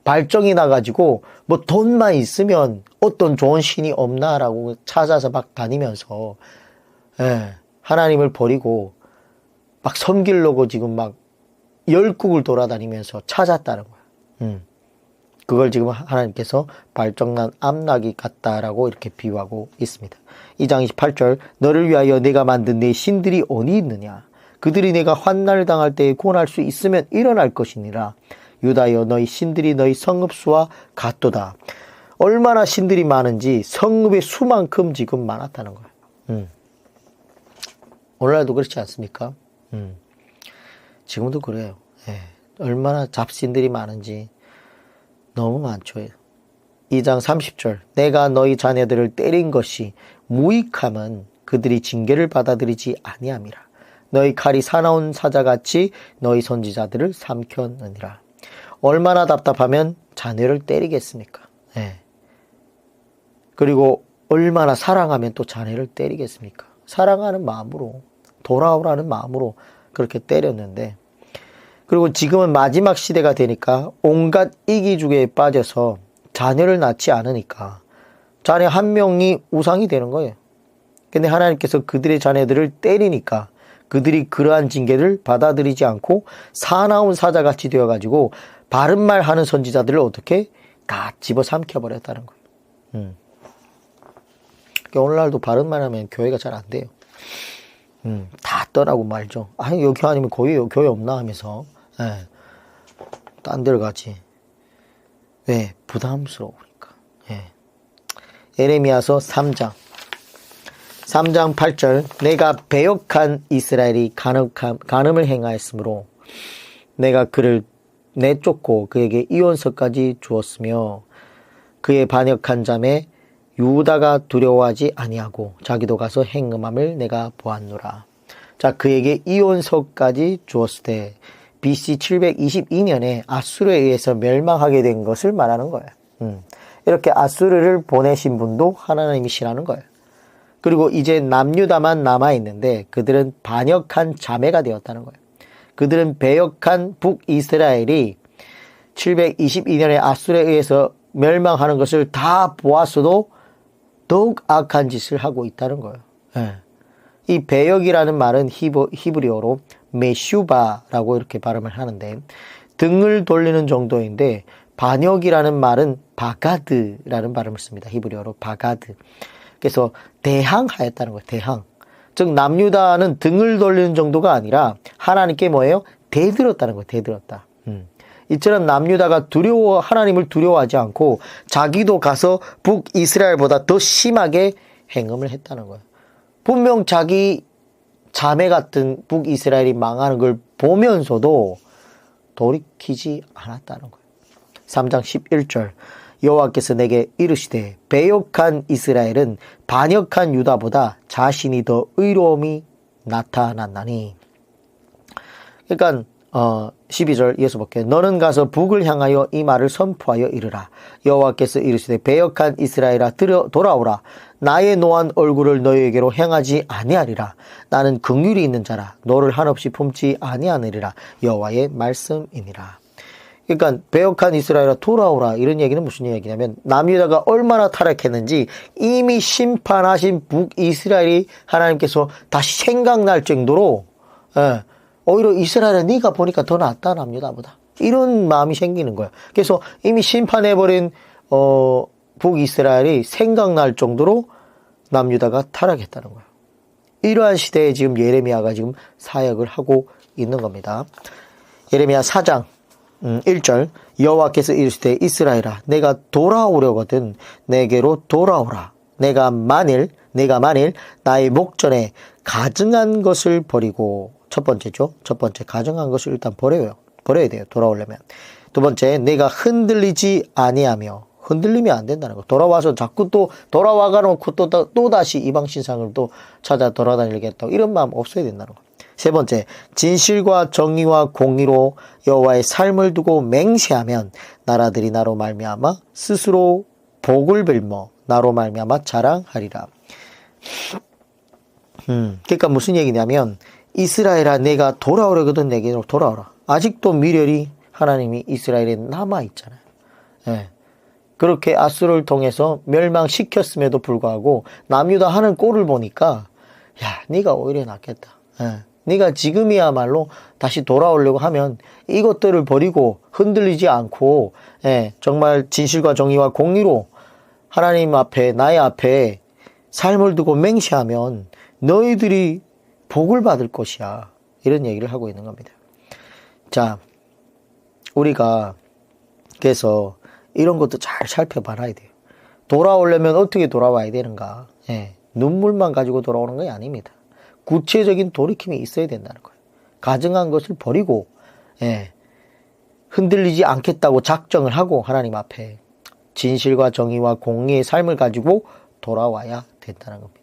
발정이 나가지고 뭐 돈만 있으면 어떤 좋은 신이 없나라고 찾아서 막 다니면서 하나님을 버리고 막 섬기려고 지금 막 열국을 돌아다니면서 찾았다는 거야. 그걸 지금 하나님께서 발정난 암나귀 같다라고 이렇게 비유하고 있습니다. 2장 28절 너를 위하여 내가 만든 내 신들이 어디 있느냐. 그들이 내가 환난을 당할 때에 구원할 수 있으면 일어날 것이니라. 유다여 너희 신들이 너희 성읍수와 같도다. 얼마나 신들이 많은지 성읍의 수만큼 지금 많았다는 거예요. 오늘날도 그렇지 않습니까? 지금도 그래요. 얼마나 잡신들이 많은지 너무 많죠. 2장 30절 내가 너희 자녀들을 때린 것이 무익함은 그들이 징계를 받아들이지 아니함이라. 너희 칼이 사나운 사자같이 너희 선지자들을 삼켰느니라. 얼마나 답답하면 자녀를 때리겠습니까? 그리고 얼마나 사랑하면 또 자녀를 때리겠습니까? 사랑하는 마음으로 돌아오라는 마음으로 그렇게 때렸는데 그리고 지금은 마지막 시대가 되니까 온갖 이기주의에 빠져서 자녀를 낳지 않으니까 자녀 한 명이 우상이 되는 거예요. 근데 하나님께서 그들의 자녀들을 때리니까 그들이 그러한 징계를 받아들이지 않고 사나운 사자같이 되어가지고 바른 말 하는 선지자들을 어떻게 다 집어삼켜버렸다는 거예요. 그러니까 오늘날도 바른 말 하면 교회가 잘 안 돼요. 다 떠나고 말죠. 아니 여기 아니면 거기 교회 없나 하면서 딴 데를 가지. 왜? 부담스러우니까. 예레미야서 3장 8절 내가 배역한 이스라엘이 간음을 행하였으므로 내가 그를 내쫓고 그에게 이혼서까지 주었으며 그의 반역한 자매 유다가 두려워하지 아니하고 자기도 가서 행음함을 내가 보았노라. 자, 그에게 이혼서까지 주었을 때 BC 722년에 아수르에 의해서 멸망하게 된 것을 말하는 거예요. 이렇게 아수르를 보내신 분도 하나님이시라는 거예요. 그리고 이제 남유다만 남아있는데 그들은 반역한 자매가 되었다는 거예요. 그들은 배역한 북이스라엘이 722년에 아수르에 의해서 멸망하는 것을 다 보았어도 더욱 악한 짓을 하고 있다는 거예요. 이 배역이라는 말은 히브리어로 메슈바라고 이렇게 발음을 하는데 등을 돌리는 정도인데 반역이라는 말은 바가드라는 발음을 씁니다. 히브리어로 바가드. 그래서 대항하였다는 거예요. 대항. 즉 남유다는 등을 돌리는 정도가 아니라 하나님께 뭐예요? 대들었다는 거예요. 대들었다. 이처럼 남유다가 하나님을 두려워하지 않고 자기도 가서 북이스라엘보다 더 심하게 행음을 했다는 거예요. 분명 자기 자매 같은 북이스라엘이 망하는 걸 보면서도 돌이키지 않았다는 거예요. 3장 11절 여호와께서 내게 이르시되 배역한 이스라엘은 반역한 유다보다 자신이 더 의로움이 나타났나니. 그러니까 12절 이어서 볼게요. 너는 가서 북을 향하여 이 말을 선포하여 이르라. 여호와께서 이르시되 배역한 이스라엘아 돌아오라. 나의 노한 얼굴을 너희에게로 향하지 아니하리라. 나는 긍휼이 있는 자라. 너를 한없이 품지 아니하느리라. 여호와의 말씀이니라. 그러니까 배역한 이스라엘아 돌아오라. 이런 얘기는 무슨 얘기냐면 남유다가 얼마나 타락했는지 이미 심판하신 북이스라엘이 하나님께서 다시 생각날 정도로 오히려 이스라엘은 네가 보니까 더 낫다 남유다보다. 이런 마음이 생기는 거예요. 그래서 이미 심판해버린 북이스라엘이 생각날 정도로 남유다가 타락했다는 거예요. 이러한 시대에 지금 예레미야가 지금 사역을 하고 있는 겁니다. 예레미야 4장 1절 여호와께서 이르시되 이스라엘아 내가 돌아오려거든 내게로 돌아오라. 내가 만일 나의 목전에 가증한 것을 버리고 첫 번째죠. 첫 번째 가증한 것을 일단 버려야 돼요. 돌아오려면. 두 번째 내가 흔들리지 아니하며 흔들리면 안 된다는 거. 돌아와서 자꾸 또 돌아와가 놓고 또 다시 이방 신상을 또 찾아 돌아다니겠다고 이런 마음 없어야 된다는 거. 세 번째 진실과 정의와 공의로 여호와의 삶을 두고 맹세하면 나라들이 나로 말미암아 스스로 복을 빌며 나로 말미암아 자랑하리라. 그러니까 무슨 얘기냐면 이스라엘아 내가 돌아오려거든 내게로 돌아오라. 아직도 미련이 하나님이 이스라엘에 남아있잖아요. 예. 그렇게 아수르를 통해서 멸망시켰음에도 불구하고 남유다 하는 꼴을 보니까 야 네가 오히려 낫겠다. 예. 네가 지금이야말로 다시 돌아오려고 하면 이것들을 버리고 흔들리지 않고 정말 진실과 정의와 공의로 하나님 앞에 나의 앞에 삶을 두고 맹세하면 너희들이 복을 받을 것이야. 이런 얘기를 하고 있는 겁니다. 자, 우리가 그래서 이런 것도 잘 살펴봐야 돼요. 돌아오려면 어떻게 돌아와야 되는가? 눈물만 가지고 돌아오는 게 아닙니다. 구체적인 돌이킴이 있어야 된다는 거예요. 가증한 것을 버리고 흔들리지 않겠다고 작정을 하고 하나님 앞에 진실과 정의와 공의의 삶을 가지고 돌아와야 된다는 겁니다.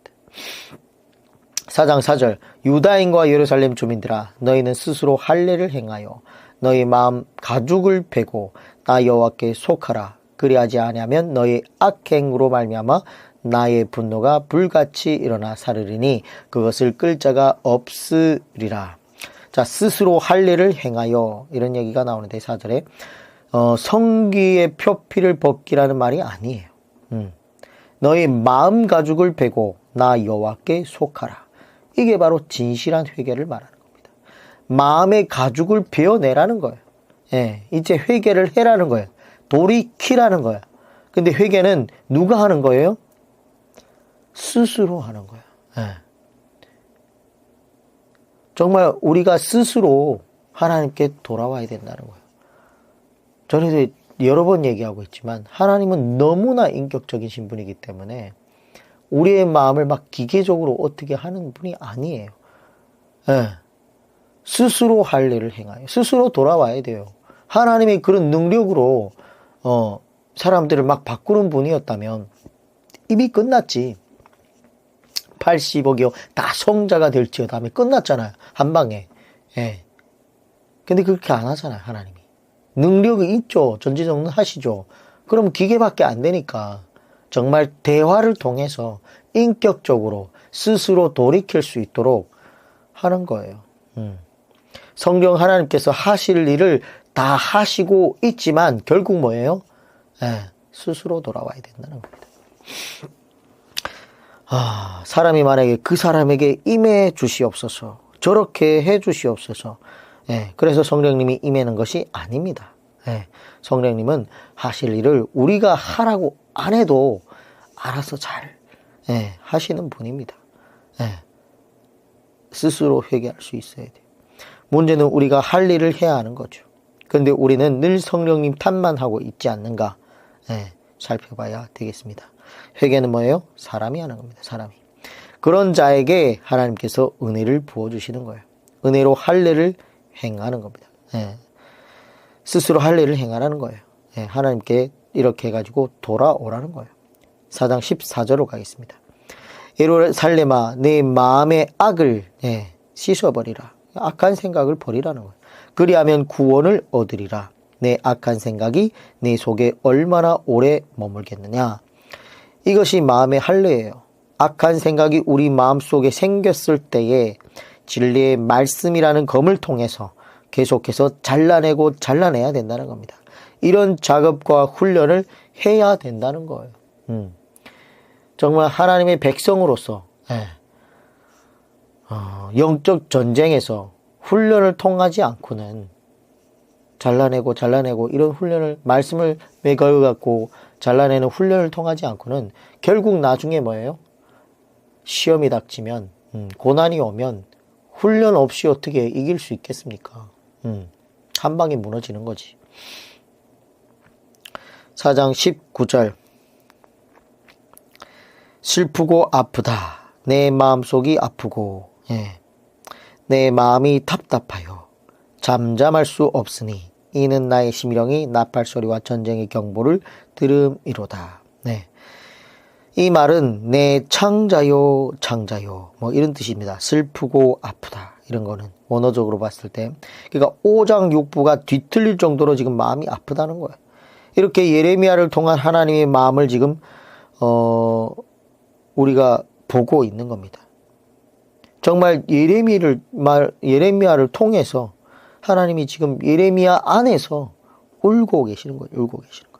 4장 4절 유다인과 예루살렘 주민들아 너희는 스스로 할례를 행하여 너희 마음 가죽을 베고 나 여호와께 속하라. 그리하지 아니하면 너희 악행으로 말미암아 나의 분노가 불같이 일어나 사르리니 그것을 끌 자가 없으리라. 자, 스스로 할례를 행하여 이런 얘기가 나오는데 4절에 성기의 표피를 벗기라는 말이 아니에요. 너희 마음 가죽을 베고 나 여호와께 속하라. 이게 바로 진실한 회개를 말하는 겁니다. 마음의 가죽을 베어내라는 거예요. 이제 회개를 해라는 거예요. 돌이키라는 거예요. 근데 회개는 누가 하는 거예요? 스스로 하는 거예요. 정말 우리가 스스로 하나님께 돌아와야 된다는 거예요. 저는 여러 번 얘기하고 있지만 하나님은 너무나 인격적인 신분이기 때문에 우리의 마음을 막 기계적으로 어떻게 하는 분이 아니에요. 스스로 할 일을 행하여 스스로 돌아와야 돼요. 하나님의 그런 능력으로 사람들을 막 바꾸는 분이었다면 이미 끝났지. 80억이요 다 성자가 될지어다 하면 끝났잖아요. 한 방에. 근데 그렇게 안 하잖아요. 하나님이. 능력이 있죠. 전지전능 하시죠. 그럼 기계밖에 안 되니까 정말 대화를 통해서 인격적으로 스스로 돌이킬 수 있도록 하는 거예요. 성경 하나님께서 하실 일을 다 하시고 있지만 결국 뭐예요? 스스로 돌아와야 된다는 겁니다. 사람이 만약에 그 사람에게 임해 주시옵소서, 저렇게 해 주시옵소서. 그래서 성령님이 임하는 것이 아닙니다. 예, 성령님은 하실 일을 우리가 하라고 안 해도 알아서 잘 하시는 분입니다. 스스로 회개할 수 있어야 돼요. 문제는 우리가 할 일을 해야 하는 거죠. 그런데 우리는 늘 성령님 탓만 하고 있지 않는가 살펴봐야 되겠습니다. 회개는 뭐예요? 사람이 하는 겁니다. 사람이. 그런 자에게 하나님께서 은혜를 부어주시는 거예요. 은혜로 할 일을 행하는 겁니다. 스스로 할 일을 행하라는 거예요. 하나님께 이렇게 해가지고 돌아오라는 거예요. 4장 14절로 가겠습니다. 예루살렘아 내 마음의 악을 씻어버리라. 악한 생각을 버리라는 거예요. 그리하면 구원을 얻으리라. 내 악한 생각이 내 속에 얼마나 오래 머물겠느냐. 이것이 마음의 할례예요. 악한 생각이 우리 마음속에 생겼을 때에 진리의 말씀이라는 검을 통해서 계속해서 잘라내야 된다는 겁니다. 이런 작업과 훈련을 해야 된다는 거예요. 정말 하나님의 백성으로서 영적 전쟁에서 훈련을 통하지 않고는 잘라내고 이런 훈련을 말씀을 매겨갖고 잘라내는 훈련을 통하지 않고는 결국 나중에 뭐예요? 시험이 닥치면 고난이 오면 훈련 없이 어떻게 이길 수 있겠습니까? 한 방에 무너지는 거지. 4장 19절 슬프고 아프다. 내 마음속이 아프고 내 마음이 답답하여 잠잠할 수 없으니 이는 나의 심령이 나팔소리와 전쟁의 경보를 들음이로다. 이 말은 내 창자요 뭐 이런 뜻입니다. 슬프고 아프다 이런 거는 원어적으로 봤을 때 그러니까 5장 6부가 뒤틀릴 정도로 지금 마음이 아프다는 거예요. 이렇게 예레미야를 통한 하나님의 마음을 지금 우리가 보고 있는 겁니다. 정말 예레미야를 통해서 하나님이 지금 예레미야 안에서 울고 계시는 거예요. 울고 계시는 거예요.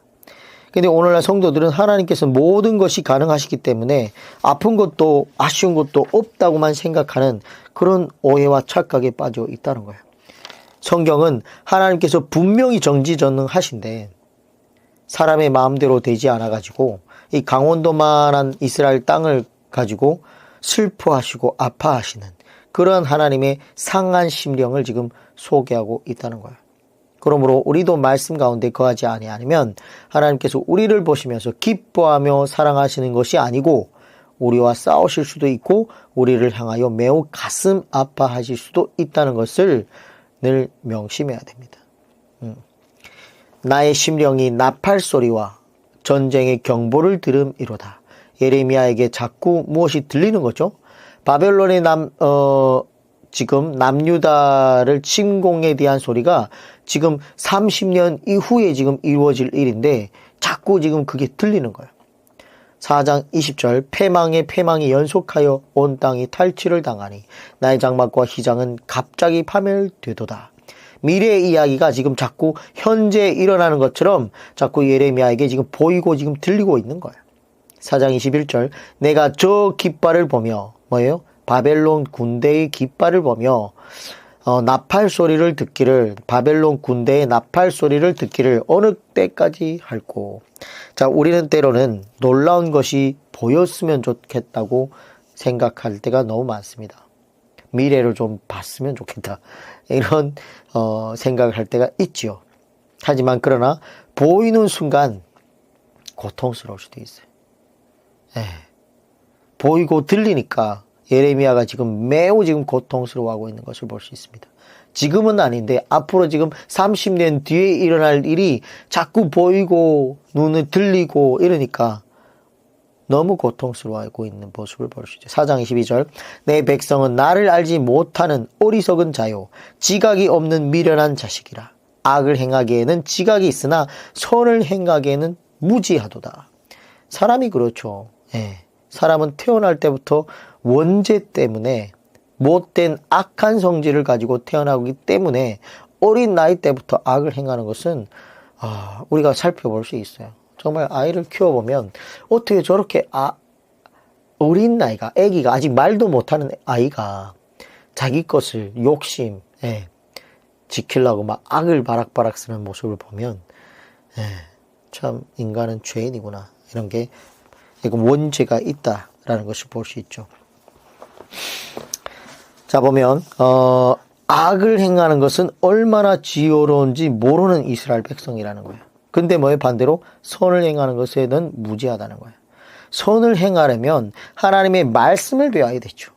근데 오늘날 성도들은 하나님께서 모든 것이 가능하시기 때문에 아픈 것도 아쉬운 것도 없다고만 생각하는 그런 오해와 착각에 빠져 있다는 거예요. 성경은 하나님께서 분명히 정지전능하신데 사람의 마음대로 되지 않아가지고 이 강원도만한 이스라엘 땅을 가지고 슬퍼하시고 아파하시는 그런 하나님의 상한 심령을 지금 소개하고 있다는 거예요. 그러므로 우리도 말씀 가운데 거하지 아니하면 하나님께서 우리를 보시면서 기뻐하며 사랑하시는 것이 아니고 우리와 싸우실 수도 있고 우리를 향하여 매우 가슴 아파하실 수도 있다는 것을 늘 명심해야 됩니다. 나의 심령이 나팔소리와 전쟁의 경보를 들음이로다. 예레미야에게 자꾸 무엇이 들리는 거죠? 바벨론의 지금 남유다를 침공에 대한 소리가 지금 30년 이후에 지금 이루어질 일인데 자꾸 지금 그게 들리는 거예요. 4장 20절 패망이 연속하여 온 땅이 탈취를 당하니 나의 장막과 휘장은 갑자기 파멸되도다. 미래의 이야기가 지금 자꾸 현재 일어나는 것처럼 자꾸 예레미야에게 지금 보이고 지금 들리고 있는 거예요. 4장 21절 내가 저 깃발을 보며 뭐예요? 바벨론 군대의 깃발을 보며 나팔 소리를 듣기를 바벨론 군대의 나팔 소리를 듣기를 어느 때까지 할꼬. 자, 우리는 때로는 놀라운 것이 보였으면 좋겠다고 생각할 때가 너무 많습니다. 미래를 좀 봤으면 좋겠다 이런 생각을 할 때가 있지요. 하지만 그러나 보이는 순간 고통스러울 수도 있어요. 보이고 들리니까 예레미야가 지금 매우 지금 고통스러워하고 있는 것을 볼 수 있습니다. 지금은 아닌데 앞으로 지금 30년 뒤에 일어날 일이 자꾸 보이고 눈에 들리고 이러니까 너무 고통스러워하고 있는 모습을 볼 수 있죠. 4장 22절 내 백성은 나를 알지 못하는 어리석은 자요 지각이 없는 미련한 자식이라. 악을 행하기에는 지각이 있으나 선을 행하기에는 무지하도다. 사람이 그렇죠. 사람은 태어날 때부터 원죄 때문에 못된 악한 성질을 가지고 태어나기 때문에 어린 나이 때부터 악을 행하는 것은 우리가 살펴볼 수 있어요. 정말 아이를 키워보면 어떻게 저렇게 어린 나이가 아기가 아직 말도 못하는 아이가 자기 것을 욕심 지키려고 막 악을 바락바락 쓰는 모습을 보면 참 인간은 죄인이구나, 이런 게 원죄가 있다라는 것을 볼 수 있죠. 자, 보면 악을 행하는 것은 얼마나 지혜로운지 모르는 이스라엘 백성이라는 거예요. 근데 뭐예요? 반대로 선을 행하는 것에는 무지하다는 거예요. 선을 행하려면 하나님의 말씀을 배워야 되죠.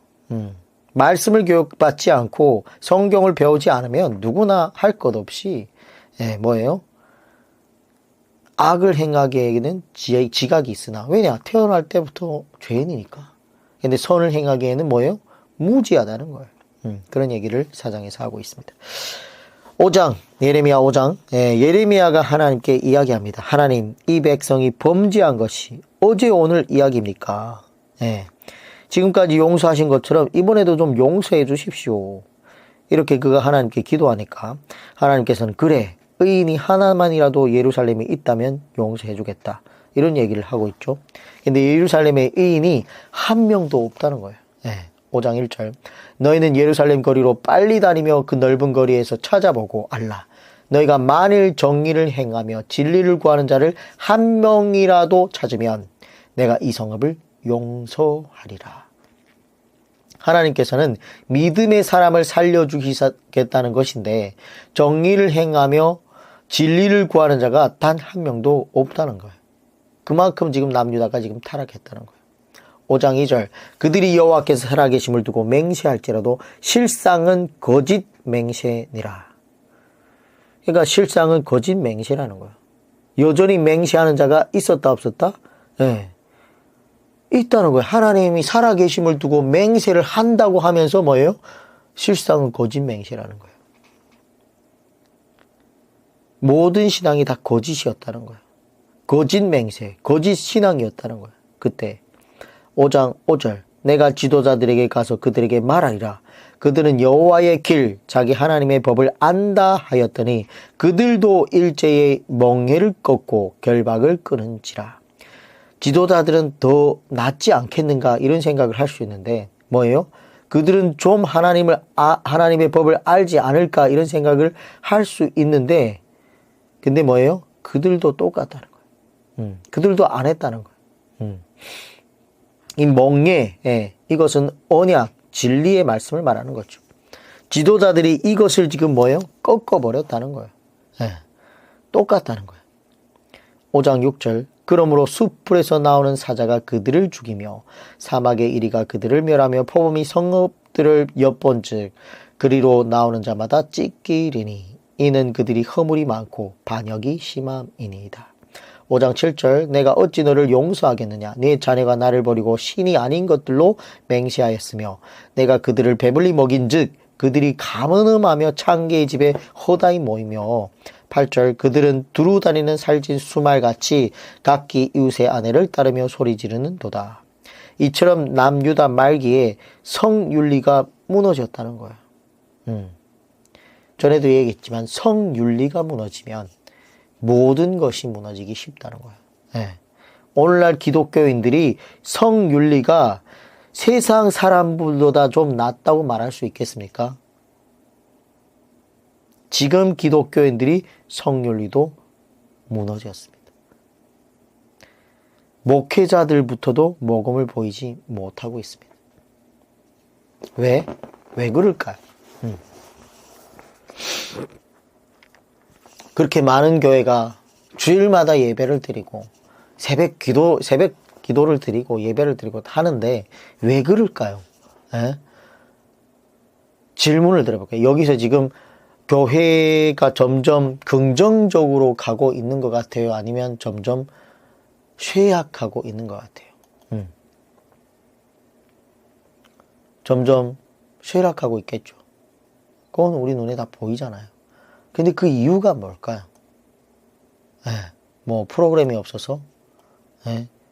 말씀을 교육받지 않고 성경을 배우지 않으면 누구나 할 것 없이 뭐예요? 악을 행하기에는 지각이 있으나, 왜냐? 태어날 때부터 죄인이니까. 근데 선을 행하기에는 뭐예요? 무지하다는 거예요. 그런 얘기를 4장에서 하고 있습니다. 5장, 예레미야 5장. 예레미야가 하나님께 이야기합니다. 하나님, 이 백성이 범죄한 것이 어제 오늘 이야기입니까? 지금까지 용서하신 것처럼 이번에도 좀 용서해 주십시오. 이렇게 그가 하나님께 기도하니까 하나님께서는 그래, 의인이 하나만이라도 예루살렘에 있다면 용서해 주겠다, 이런 얘기를 하고 있죠. 근데 예루살렘에 의인이 한 명도 없다는 거예요. 5장 1절. 너희는 예루살렘 거리로 빨리 다니며 그 넓은 거리에서 찾아보고 알라. 너희가 만일 정의를 행하며 진리를 구하는 자를 한 명이라도 찾으면 내가 이 성읍을 용서하리라. 하나님께서는 믿음의 사람을 살려주시겠다는 것인데, 정의를 행하며 진리를 구하는 자가 단 한 명도 없다는 거예요. 그만큼 지금 남유다가 지금 타락했다는 거예요. 5장 2절. 그들이 여호와께서 살아계심을 두고 맹세할지라도 실상은 거짓 맹세니라. 그러니까 실상은 거짓 맹세라는 거예요. 여전히 맹세하는 자가 있었다 없었다? 있다는 거예요. 하나님이 살아계심을 두고 맹세를 한다고 하면서 뭐예요? 실상은 거짓 맹세라는 거예요. 모든 신앙이 다 거짓이었다는 거예요. 거짓 맹세, 거짓 신앙이었다는 거예요. 그때 5장 5절. 내가 지도자들에게 가서 그들에게 말하리라. 그들은 여호와의 길, 자기 하나님의 법을 안다 하였더니 그들도 일제의 멍에를 꺾고 결박을 끊은지라. 지도자들은 더 낫지 않겠는가, 이런 생각을 할 수 있는데 뭐예요? 그들은 좀 하나님의 법을 알지 않을까, 이런 생각을 할 수 있는데, 근데 뭐예요? 그들도 똑같다는 거예요. 그들도 안 했다는 거예요. 이 멍에, 이것은 언약, 진리의 말씀을 말하는 거죠. 지도자들이 이것을 지금 뭐예요? 꺾어버렸다는 거예요. 똑같다는 거예요. 5장 6절. 그러므로 숲풀에서 나오는 사자가 그들을 죽이며 사막의 이리가 그들을 멸하며 포범이 성읍들을 엿본즉 그리로 나오는 자마다 찢기리니 이는 그들이 허물이 많고 반역이 심함이니이다. 5장 7절. 내가 어찌 너를 용서하겠느냐? 네 자녀가 나를 버리고 신이 아닌 것들로 맹세하였으며 내가 그들을 배불리 먹인즉 그들이 가문음하며 창기의 집에 허다히 모이며 8절. 그들은 두루 다니는 살찐 수말같이 각기 이웃의 아내를 따르며 소리 지르는 도다. 이처럼 남유다 말기에 성윤리가 무너졌다는 거예요. 전에도 얘기했지만 성윤리가 무너지면 모든 것이 무너지기 쉽다는 거예요. 오늘날 기독교인들이 성윤리가 세상 사람들보다 좀 낫다고 말할 수 있겠습니까? 지금 기독교인들이 성윤리도 무너졌습니다. 목회자들부터도 모범을 보이지 못하고 있습니다. 왜? 왜 그럴까요? 그렇게 많은 교회가 주일마다 예배를 드리고 새벽 기도를 드리고 예배를 드리고 하는데 왜 그럴까요? 질문을 드려볼게요. 여기서 지금 교회가 점점 긍정적으로 가고 있는 것 같아요? 아니면 점점 쇠약하고 있는 것 같아요? 점점 쇠락하고 있겠죠. 그건 우리 눈에 다 보이잖아요. 근데 그 이유가 뭘까요? 뭐 프로그램이 없어서?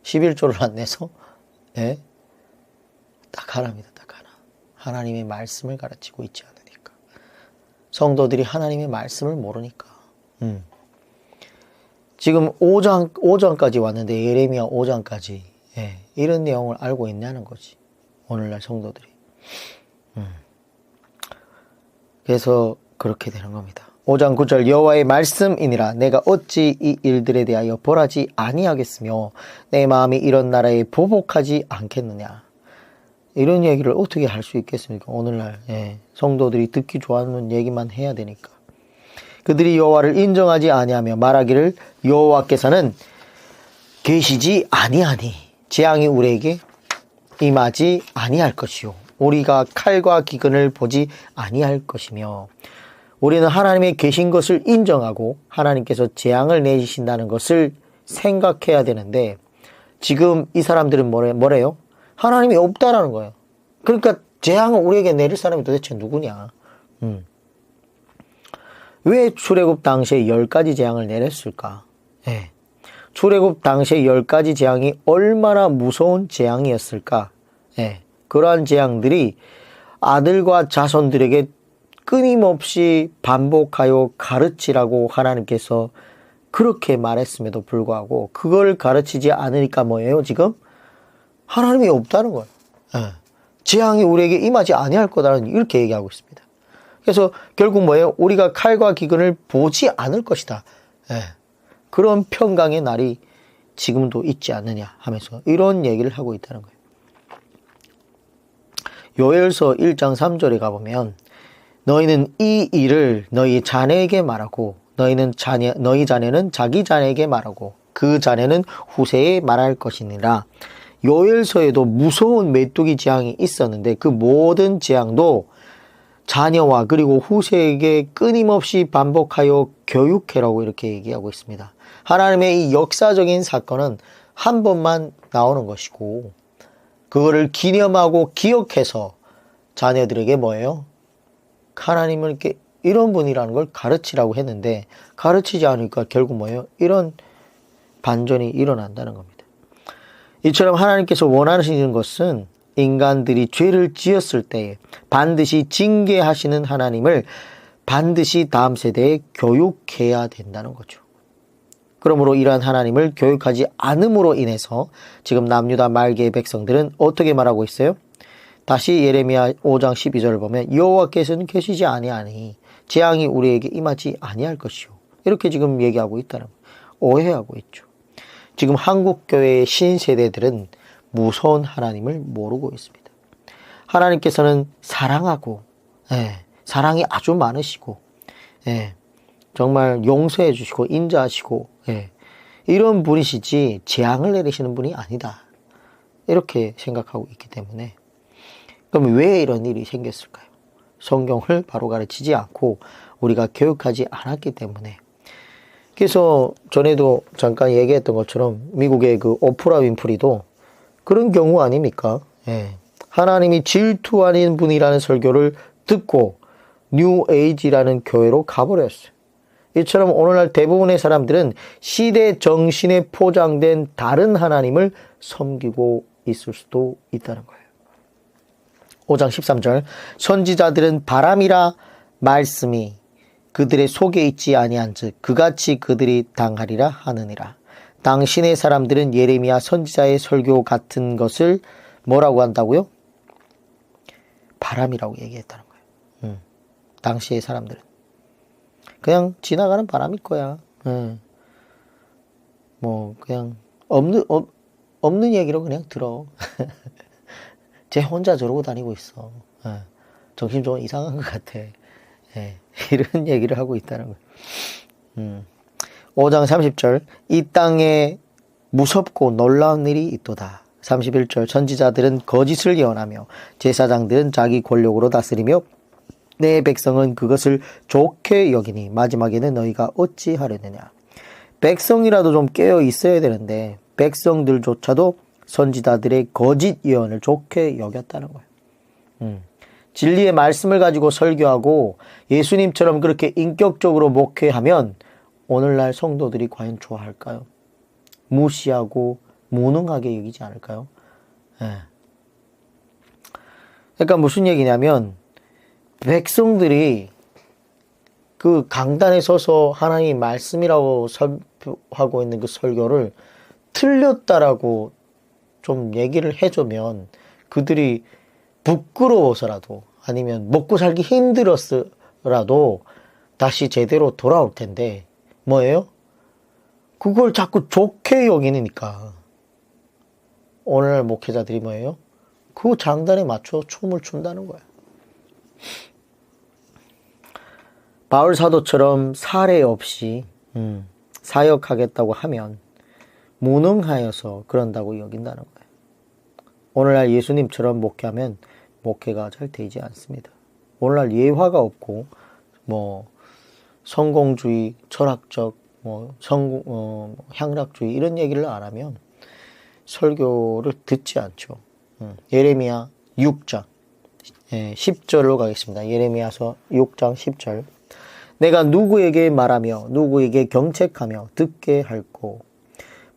11조를 안 내서? 딱 하나입니다. 딱 하나. 하나님의 말씀을 가르치고 있지 않으니까. 성도들이 하나님의 말씀을 모르니까. 지금 5장까지 왔는데 예레미야 5장까지 이런 내용을 알고 있냐는 거지. 오늘날 성도들이. 그래서 그렇게 되는 겁니다. 5장 9절 여호와의 말씀이니라 내가 어찌 이 일들에 대하여 벌하지 아니하겠으며 내 마음이 이런 나라에 보복하지 않겠느냐. 이런 얘기를 어떻게 할 수 있겠습니까? 오늘날 성도들이 듣기 좋아하는 얘기만 해야 되니까. 그들이 여호와를 인정하지 아니하며 말하기를 여호와께서는 계시지 아니하니 재앙이 우리에게 임하지 아니할 것이요 우리가 칼과 기근을 보지 아니할 것이며. 우리는 하나님의 계신 것을 인정하고 하나님께서 재앙을 내리신다는 것을 생각해야 되는데 지금 이 사람들은 뭐래요? 하나님이 없다라는 거예요. 그러니까 재앙을 우리에게 내릴 사람이 도대체 누구냐? 왜 출애굽 당시에 10가지 재앙을 내렸을까? 출애굽 당시에 10가지 재앙이 얼마나 무서운 재앙이었을까? 그러한 재앙들이 아들과 자손들에게 끊임없이 반복하여 가르치라고 하나님께서 그렇게 말했음에도 불구하고 그걸 가르치지 않으니까 뭐예요? 지금 하나님이 없다는 거예요. 재앙이 우리에게 임하지 아니할 거다라는 이렇게 얘기하고 있습니다. 그래서 결국 뭐예요? 우리가 칼과 기근을 보지 않을 것이다. 그런 평강의 날이 지금도 있지 않느냐 하면서 이런 얘기를 하고 있다는 거예요. 요엘서 1장 3절에 가보면 너희는 이 일을 너희 자녀에게 말하고 너희 자녀는 자기 자녀에게 말하고 그 자녀는 후세에 말할 것이니라. 요엘서에도 무서운 메뚜기 재앙이 있었는데 그 모든 재앙도 자녀와 그리고 후세에게 끊임없이 반복하여 교육해라고 이렇게 얘기하고 있습니다. 하나님의 이 역사적인 사건은 한 번만 나오는 것이고 그거를 기념하고 기억해서 자녀들에게 뭐예요? 하나님은 이렇게 이런 분이라는 걸 가르치라고 했는데 가르치지 않으니까 결국 뭐예요? 이런 반전이 일어난다는 겁니다. 이처럼 하나님께서 원하시는 것은 인간들이 죄를 지었을 때 반드시 징계하시는 하나님을 반드시 다음 세대에 교육해야 된다는 거죠. 그러므로 이러한 하나님을 교육하지 않음으로 인해서 지금 남유다 말기의 백성들은 어떻게 말하고 있어요? 다시 예레미야 5장 12절을 보면 여호와께서는 계시지 아니하니 재앙이 우리에게 임하지 아니할 것이요. 이렇게 지금 얘기하고 있다는 거예요. 오해하고 있죠. 지금 한국교회의 신세대들은 무서운 하나님을 모르고 있습니다. 하나님께서는 사랑하고 사랑이 아주 많으시고 정말 용서해 주시고 인자하시고 이런 분이시지 재앙을 내리시는 분이 아니다. 이렇게 생각하고 있기 때문에 그럼 왜 이런 일이 생겼을까요? 성경을 바로 가르치지 않고 우리가 교육하지 않았기 때문에. 그래서 전에도 잠깐 얘기했던 것처럼 미국의 그 오프라 윈프리도 그런 경우 아닙니까? 하나님이 질투하는 분이라는 설교를 듣고 뉴 에이지라는 교회로 가버렸어요. 이처럼 오늘날 대부분의 사람들은 시대 정신에 포장된 다른 하나님을 섬기고 있을 수도 있다는 거예요. 5장 13절 선지자들은 바람이라 말씀이 그들의 속에 있지 아니한즉 그같이 그들이 당하리라 하느니라. 당신의 사람들은 예레미야 선지자의 설교 같은 것을 뭐라고 한다고요? 바람이라고 얘기했다는 거예요. 당시의 사람들은 그냥 지나가는 바람일 거야. 뭐 그냥 없는 얘기로 그냥 들어. 쟤 혼자 저러고 다니고 있어. 정신 좀 이상한 것 같아. 이런 얘기를 하고 있다는 거예요. 5장 30절 이 땅에 무섭고 놀라운 일이 있도다. 31절 선지자들은 거짓을 예언하며 제사장들은 자기 권력으로 다스리며 내 백성은 그것을 좋게 여기니 마지막에는 너희가 어찌하려느냐. 백성이라도 좀 깨어 있어야 되는데 백성들조차도 선지자들의 거짓 예언을 좋게 여겼다는 거예요. 진리의 말씀을 가지고 설교하고 예수님처럼 그렇게 인격적으로 목회하면 오늘날 성도들이 과연 좋아할까요? 무시하고 무능하게 여기지 않을까요? 그러니까 무슨 얘기냐면 백성들이 그 강단에 서서 하나님 말씀이라고 설교하고 있는 그 설교를 틀렸다라고 좀 얘기를 해주면 그들이 부끄러워서라도 아니면 먹고 살기 힘들었을 하더라도 다시 제대로 돌아올 텐데 뭐예요? 그걸 자꾸 좋게 여기니까 오늘날 목회자들이 뭐예요? 그 장단에 맞춰 춤을 춘다는 거예요. 바울 사도처럼 사례 없이 사역하겠다고 하면 무능하여서 그런다고 여긴다는 거예요. 오늘날 예수님처럼 목회하면 목회가 잘 되지 않습니다. 오늘날 예화가 없고 성공주의, 철학적, 향락주의 이런 얘기를 안 하면 설교를 듣지 않죠. 예레미야 6장 10절로 가겠습니다. 예레미야서 6장 10절. 내가 누구에게 말하며 누구에게 경책하며 듣게 할꼬.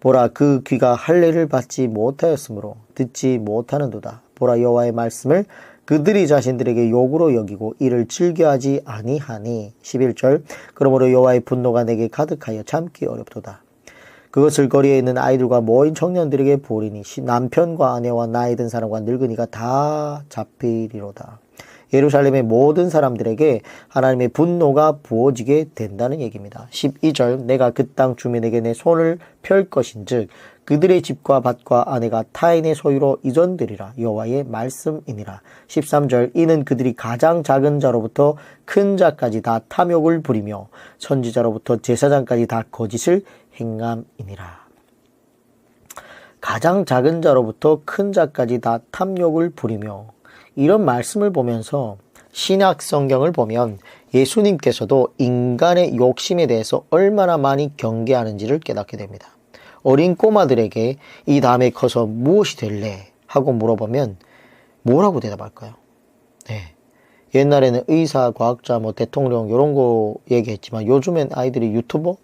보라, 그 귀가 할례를 받지 못하였으므로 듣지 못하는도다. 보라, 여호와의 말씀을 그들이 자신들에게 욕으로 여기고 이를 즐겨하지 아니하니. 11절. 그러므로 여호와의 분노가 내게 가득하여 참기 어렵도다. 그것을 거리에 있는 아이들과 모인 청년들에게 보리니 남편과 아내와 나이 든 사람과 늙은이가 다 잡히리로다. 예루살렘의 모든 사람들에게 하나님의 분노가 부어지게 된다는 얘기입니다. 12절. 내가 그 땅 주민에게 내 손을 펼 것인즉 그들의 집과 밭과 아내가 타인의 소유로 이전되리라. 여호와의 말씀이니라. 13절. 이는 그들이 가장 작은 자로부터 큰 자까지 다 탐욕을 부리며 선지자로부터 제사장까지 다 거짓을 행함이니라. 가장 작은 자로부터 큰 자까지 다 탐욕을 부리며, 이런 말씀을 보면서 신약 성경을 보면 예수님께서도 인간의 욕심에 대해서 얼마나 많이 경계하는지를 깨닫게 됩니다. 어린 꼬마들에게 이 다음에 커서 무엇이 될래? 하고 물어보면 뭐라고 대답할까요? 네. 옛날에는 의사, 과학자, 대통령 이런 거 얘기했지만 요즘엔 아이들이 유튜버?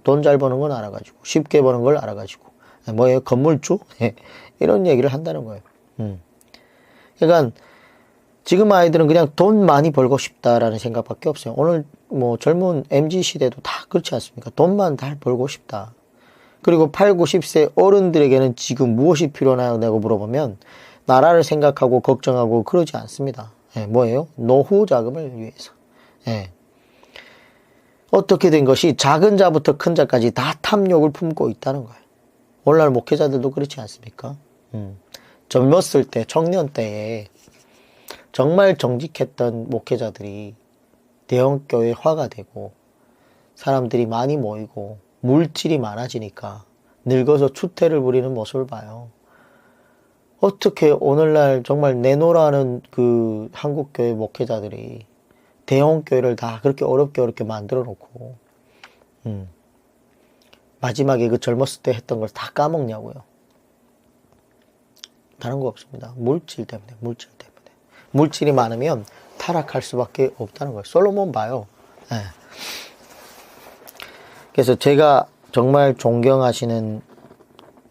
돈 잘 버는 건 알아가지고, 쉽게 버는 걸 알아가지고, 뭐예요? 건물주? 이런 얘기를 한다는 거예요. 그러니까 지금 아이들은 그냥 돈 많이 벌고 싶다라는 생각밖에 없어요. 오늘 젊은 MZ 시대도 다 그렇지 않습니까? 돈만 잘 벌고 싶다. 그리고 8, 90세 어른들에게는 지금 무엇이 필요하냐고 물어보면 나라를 생각하고 걱정하고 그러지 않습니다. 뭐예요? 노후 자금을 위해서. 어떻게 된 것이 작은 자부터 큰 자까지 다 탐욕을 품고 있다는 거예요. 오늘날 목회자들도 그렇지 않습니까? 젊었을 때, 청년 때에 정말 정직했던 목회자들이 대형교회 화가 되고 사람들이 많이 모이고 물질이 많아지니까 늙어서 추태를 부리는 모습을 봐요. 어떻게 오늘날 정말 내노라는 그 한국교회 목회자들이 대형교회를 다 그렇게 어렵게 만들어 놓고 마지막에 그 젊었을 때 했던 걸 다 까먹냐고요. 다른 거 없습니다. 물질 때문에. 물질이 많으면 타락할 수밖에 없다는 거예요. 솔로몬 봐요. 그래서 제가 정말 존경하시는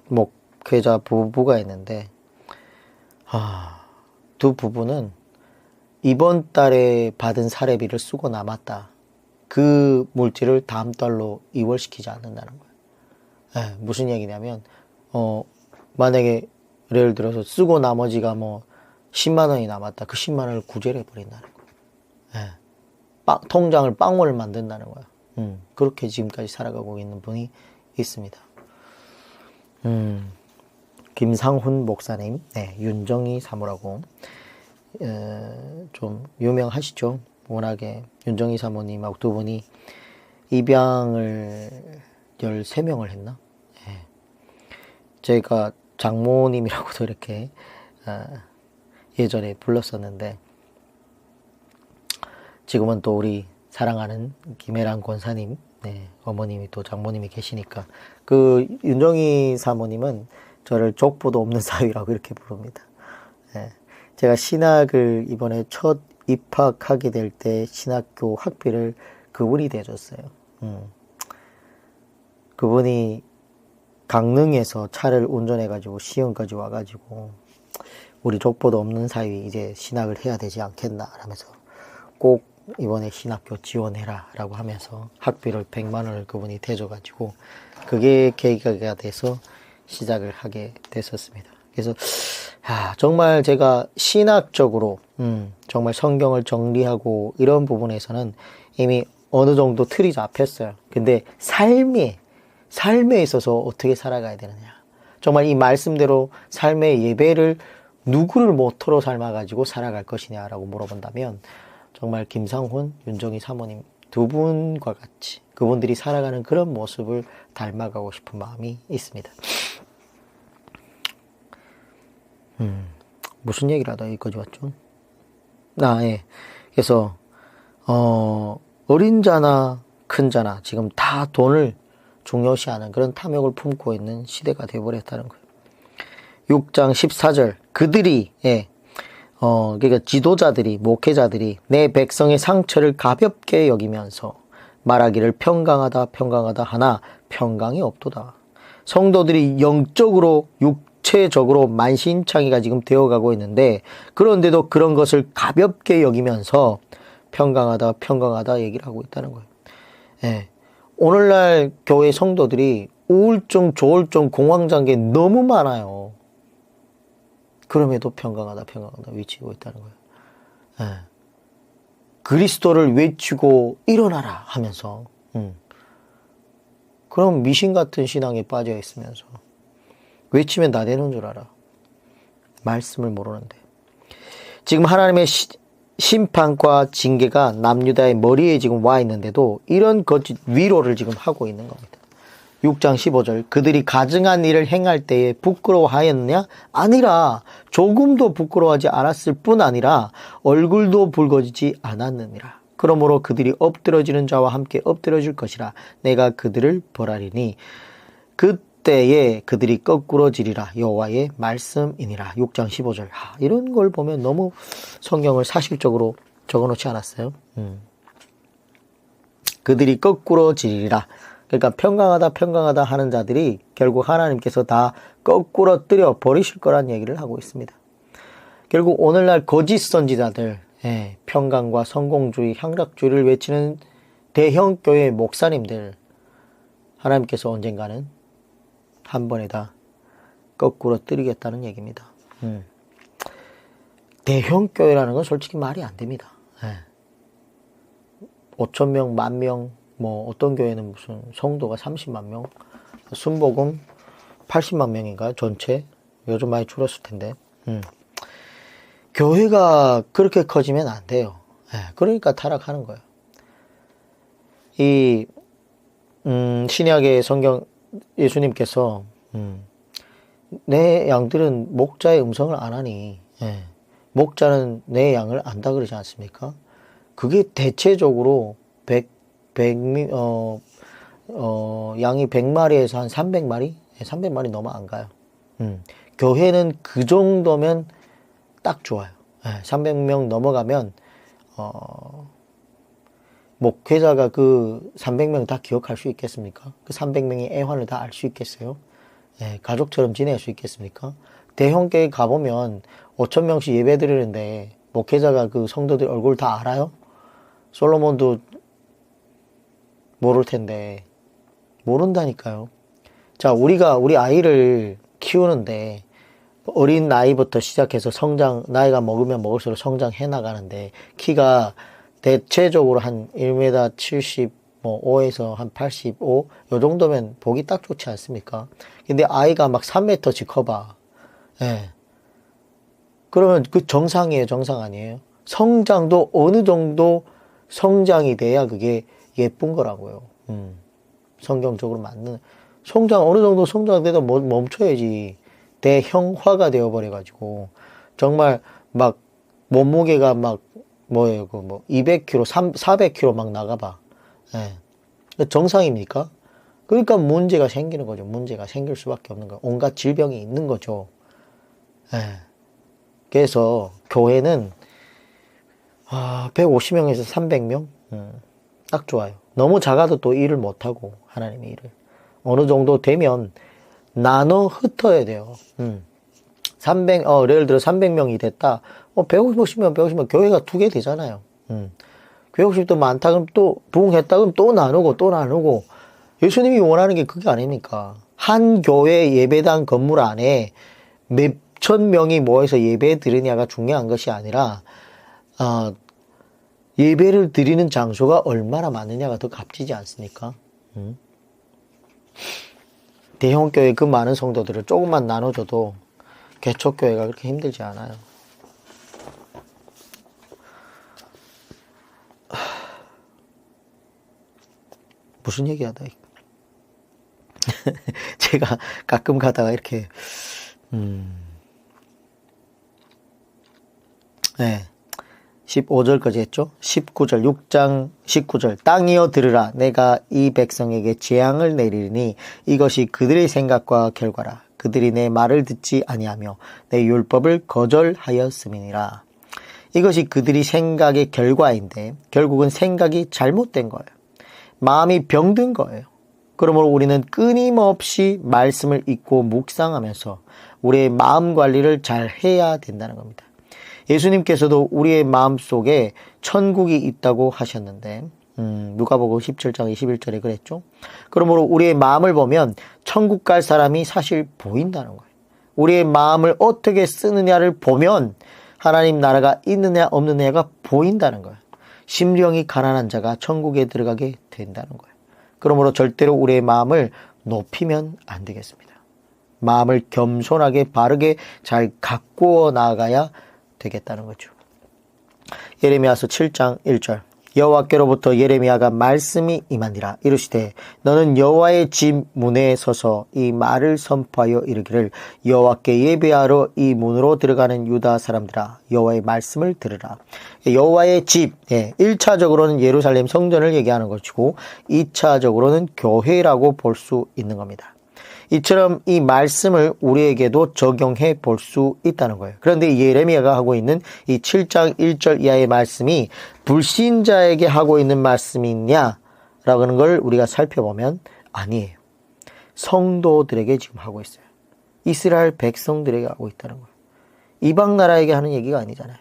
목회자 부부가 있는데, 두 부부는 이번 달에 받은 사례비를 쓰고 남았다. 그 물질을 다음 달로 이월시키지 않는다는 거예요. 무슨 얘기냐면, 만약에 예를 들어서 쓰고 나머지가 10만 원이 남았다. 그 10만 원을 구제를 해버린다는 거예요. 통장을 빵원을 만든다는 거예요. 그렇게 지금까지 살아가고 있는 분이 있습니다. 김상훈 목사님, 윤정희 사모라고, 좀 유명하시죠? 워낙에 윤정희 사모님하고 두 분이 입양을 13명을 했나? 제가 장모님이라고도 이렇게 예전에 불렀었는데, 지금은 또 우리 사랑하는 김혜란 권사님, 어머님이 또 장모님이 계시니까, 그 윤정희 사모님은 저를 족보도 없는 사위라고 이렇게 부릅니다. 제가 신학을 이번에 첫 입학하게 될 때 신학교 학비를 그분이 대줬어요. 그분이 강릉에서 차를 운전해가지고 시흥까지 와가지고 우리 족보도 없는 사위 이제 신학을 해야 되지 않겠나 하면서 꼭 이번에 신학교 지원해라 라고 하면서 학비를 100만 원을 그분이 대줘가지고 그게 계기가 돼서 시작을 하게 됐었습니다. 그래서 정말 제가 신학적으로 정말 성경을 정리하고 이런 부분에서는 이미 어느 정도 틀이 잡혔어요. 근데 삶에 있어서 어떻게 살아가야 되느냐. 정말 이 말씀대로 삶의 예배를 누구를 모토로 삶아가지고 살아갈 것이냐라고 물어본다면 정말 김상훈, 윤정희 사모님 두 분과 같이 그분들이 살아가는 그런 모습을 닮아가고 싶은 마음이 있습니다. 무슨 얘기를 하다 여기까지 왔죠? 예. 그래서 어린 자나 큰 자나 지금 다 돈을 중요시하는 그런 탐욕을 품고 있는 시대가 되어버렸다는 거예요. 6장 14절 그들이 그러니까 지도자들이 목회자들이 내 백성의 상처를 가볍게 여기면서 말하기를 평강하다 평강하다 하나 평강이 없도다. 성도들이 영적으로 육체적으로 만신창이가 지금 되어가고 있는데 그런데도 그런 것을 가볍게 여기면서 평강하다 평강하다 얘기를 하고 있다는 거예요. 오늘날 교회 성도들이 우울증, 조울증, 공황장애 너무 많아요. 그럼에도 평강하다 평강하다 외치고 있다는 거예요. 그리스도를 외치고 일어나라 하면서 그럼 미신 같은 신앙에 빠져 있으면서 외치면 다 되는 줄 알아. 말씀을 모르는데 지금 하나님의 심판과 징계가 남유다의 머리에 지금 와 있는데도 이런 거짓 위로를 지금 하고 있는 겁니다. 6장 15절 그들이 가증한 일을 행할 때에 부끄러워하였느냐? 아니라 조금도 부끄러워하지 않았을 뿐 아니라 얼굴도 붉어지지 않았느니라. 그러므로 그들이 엎드러지는 자와 함께 엎드러질 것이라. 내가 그들을 벌하리니 그때에 그들이 거꾸러지리라. 여호와의 말씀이니라. 6장 15절 이런 걸 보면 너무 성경을 사실적으로 적어놓지 않았어요? 그들이 거꾸러지리라. 그러니까 평강하다 평강하다 하는 자들이 결국 하나님께서 다 거꾸러뜨려 버리실 거란 얘기를 하고 있습니다. 결국 오늘날 거짓 선지자들, 평강과 성공주의, 향락주의를 외치는 대형 교회 목사님들 하나님께서 언젠가는 한 번에 다 거꾸러뜨리겠다는 얘기입니다. 대형 교회라는 건 솔직히 말이 안 됩니다. 5,000명, 10,000명 뭐 어떤 교회는 무슨 성도가 30만 명, 순복음 80만 명인가요? 전체? 요즘 많이 줄었을 텐데. 교회가 그렇게 커지면 안 돼요. 그러니까 타락하는 거예요. 이 신약의 성경 예수님께서 내 양들은 목자의 음성을 안 하니 목자는 내 양을 안다 그러지 않습니까? 그게 대체적으로 양이 100마리에서 한 300마리? 300마리 넘어 안 가요. 교회는 그 정도면 딱 좋아요. 300명 넘어가면, 목회자가 그 300명 다 기억할 수 있겠습니까? 그 300명의 애환을 다 알 수 있겠어요? 가족처럼 지낼 수 있겠습니까? 대형교회 가보면 5,000명씩 예배 드리는데, 목회자가 그 성도들 얼굴 다 알아요? 솔로몬도 모를 텐데 모른다니까요. 자, 우리가 우리 아이를 키우는데 어린 나이부터 시작해서 성장 나이가 먹으면 먹을수록 성장해 나가는데 키가 대체적으로 한 1m 75에서 한 85 요 정도면 보기 딱 좋지 않습니까? 근데 아이가 막 3m씩 커봐. 그러면 그 정상이에요, 정상 아니에요? 성장도 어느 정도 성장이 돼야 그게 예쁜 거라고요. 성경적으로 맞는 성장 어느 정도 성장돼도 멈춰야지. 대형화가 되어버려가지고 정말 막 몸무게가 막 뭐예요, 그 뭐 200kg, 400kg 막 나가봐. 정상입니까? 그러니까 문제가 생기는 거죠. 문제가 생길 수밖에 없는 거예요. 온갖 질병이 있는 거죠. 그래서 교회는 150명에서 300명 딱 좋아요. 너무 작아도 또 일을 못하고 하나님의 일을 어느 정도 되면 나눠 흩어야 돼요. 300 예를 들어 300명이 됐다. 150명 교회가 2개 되잖아요. 150도 많다 그럼 또 부흥했다 그럼 또 나누고 예수님이 원하는 게 그게 아닙니까? 한 교회 예배당 건물 안에 몇 천 명이 모여서 예배 드리냐가 중요한 것이 아니라 예배를 드리는 장소가 얼마나 많으냐가 더 값지지 않습니까? 대형교회 그 많은 성도들을 조금만 나눠줘도 개척교회가 그렇게 힘들지 않아요. 무슨 얘기하다. 제가 가끔 가다가 이렇게, 네. 15절까지 했죠. 19절, 6장 19절. 땅이여 들으라. 내가 이 백성에게 재앙을 내리니 이것이 그들의 생각과 결과라. 그들이 내 말을 듣지 아니하며 내 율법을 거절하였음이니라. 이것이 그들이 생각의 결과인데 결국은 생각이 잘못된 거예요. 마음이 병든 거예요. 그러므로 우리는 끊임없이 말씀을 읽고 묵상하면서 우리의 마음 관리를 잘 해야 된다는 겁니다. 예수님께서도 우리의 마음속에 천국이 있다고 하셨는데 누가복음 17장 21절에 그랬죠. 그러므로 우리의 마음을 보면 천국 갈 사람이 사실 보인다는 거예요. 우리의 마음을 어떻게 쓰느냐를 보면 하나님 나라가 있느냐 없느냐가 보인다는 거예요. 심령이 가난한 자가 천국에 들어가게 된다는 거예요. 그러므로 절대로 우리의 마음을 높이면 안 되겠습니다. 마음을 겸손하게 바르게 잘 가꾸어 나가야 되겠다는 거죠. 예레미야서 7장 1절. 여호와께로부터 예레미야가 말씀이 임하니라. 이르시되 너는 여호와의 집 문에 서서 이 말을 선포하여 이르기를 여호와께 예배하러 이 문으로 들어가는 유다 사람들아 여호와의 말씀을 들으라. 여호와의 집, 1차적으로는 예루살렘 성전을 얘기하는 것이고 2차적으로는 교회라고 볼 수 있는 겁니다. 이처럼 이 말씀을 우리에게도 적용해 볼 수 있다는 거예요. 그런데 예레미야가 하고 있는 이 7장 1절 이하의 말씀이 불신자에게 하고 있는 말씀이냐라는 걸 우리가 살펴보면 아니에요. 성도들에게 지금 하고 있어요. 이스라엘 백성들에게 하고 있다는 거예요. 이방 나라에게 하는 얘기가 아니잖아요.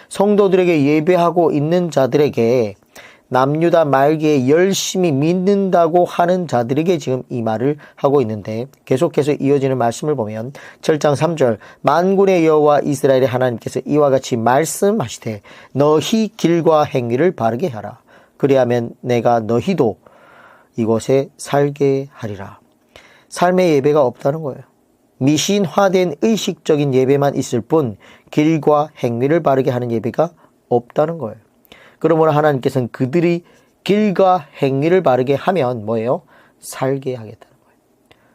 성도들에게 예배하고 있는 자들에게 남유다 말기에 열심히 믿는다고 하는 자들에게 지금 이 말을 하고 있는데 계속해서 이어지는 말씀을 보면 7장 3절 만군의 여호와 이스라엘의 하나님께서 이와 같이 말씀하시되 너희 길과 행위를 바르게 하라. 그리하면 내가 너희도 이곳에 살게 하리라. 삶의 예배가 없다는 거예요. 미신화된 의식적인 예배만 있을 뿐 길과 행위를 바르게 하는 예배가 없다는 거예요. 그러므로 하나님께서는 그들이 길과 행위를 바르게 하면 뭐예요? 살게 하겠다는 거예요.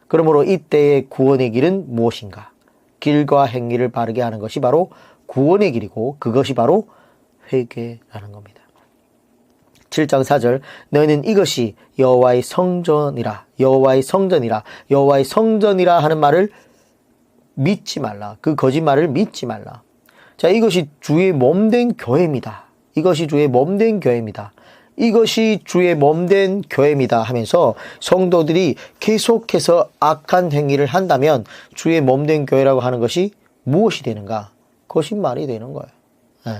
그러므로 이때의 구원의 길은 무엇인가? 길과 행위를 바르게 하는 것이 바로 구원의 길이고 그것이 바로 회개라는 겁니다. 7장 4절 너희는 이것이 여호와의 성전이라 여호와의 성전이라 여호와의 성전이라 하는 말을 믿지 말라. 그 거짓말을 믿지 말라. 자, 이것이 주의 몸된 교회입니다. 이것이 주의 몸된 교회입니다. 이것이 주의 몸된 교회입니다 하면서 성도들이 계속해서 악한 행위를 한다면 주의 몸된 교회라고 하는 것이 무엇이 되는가? 거짓말이 되는 거예요. 네.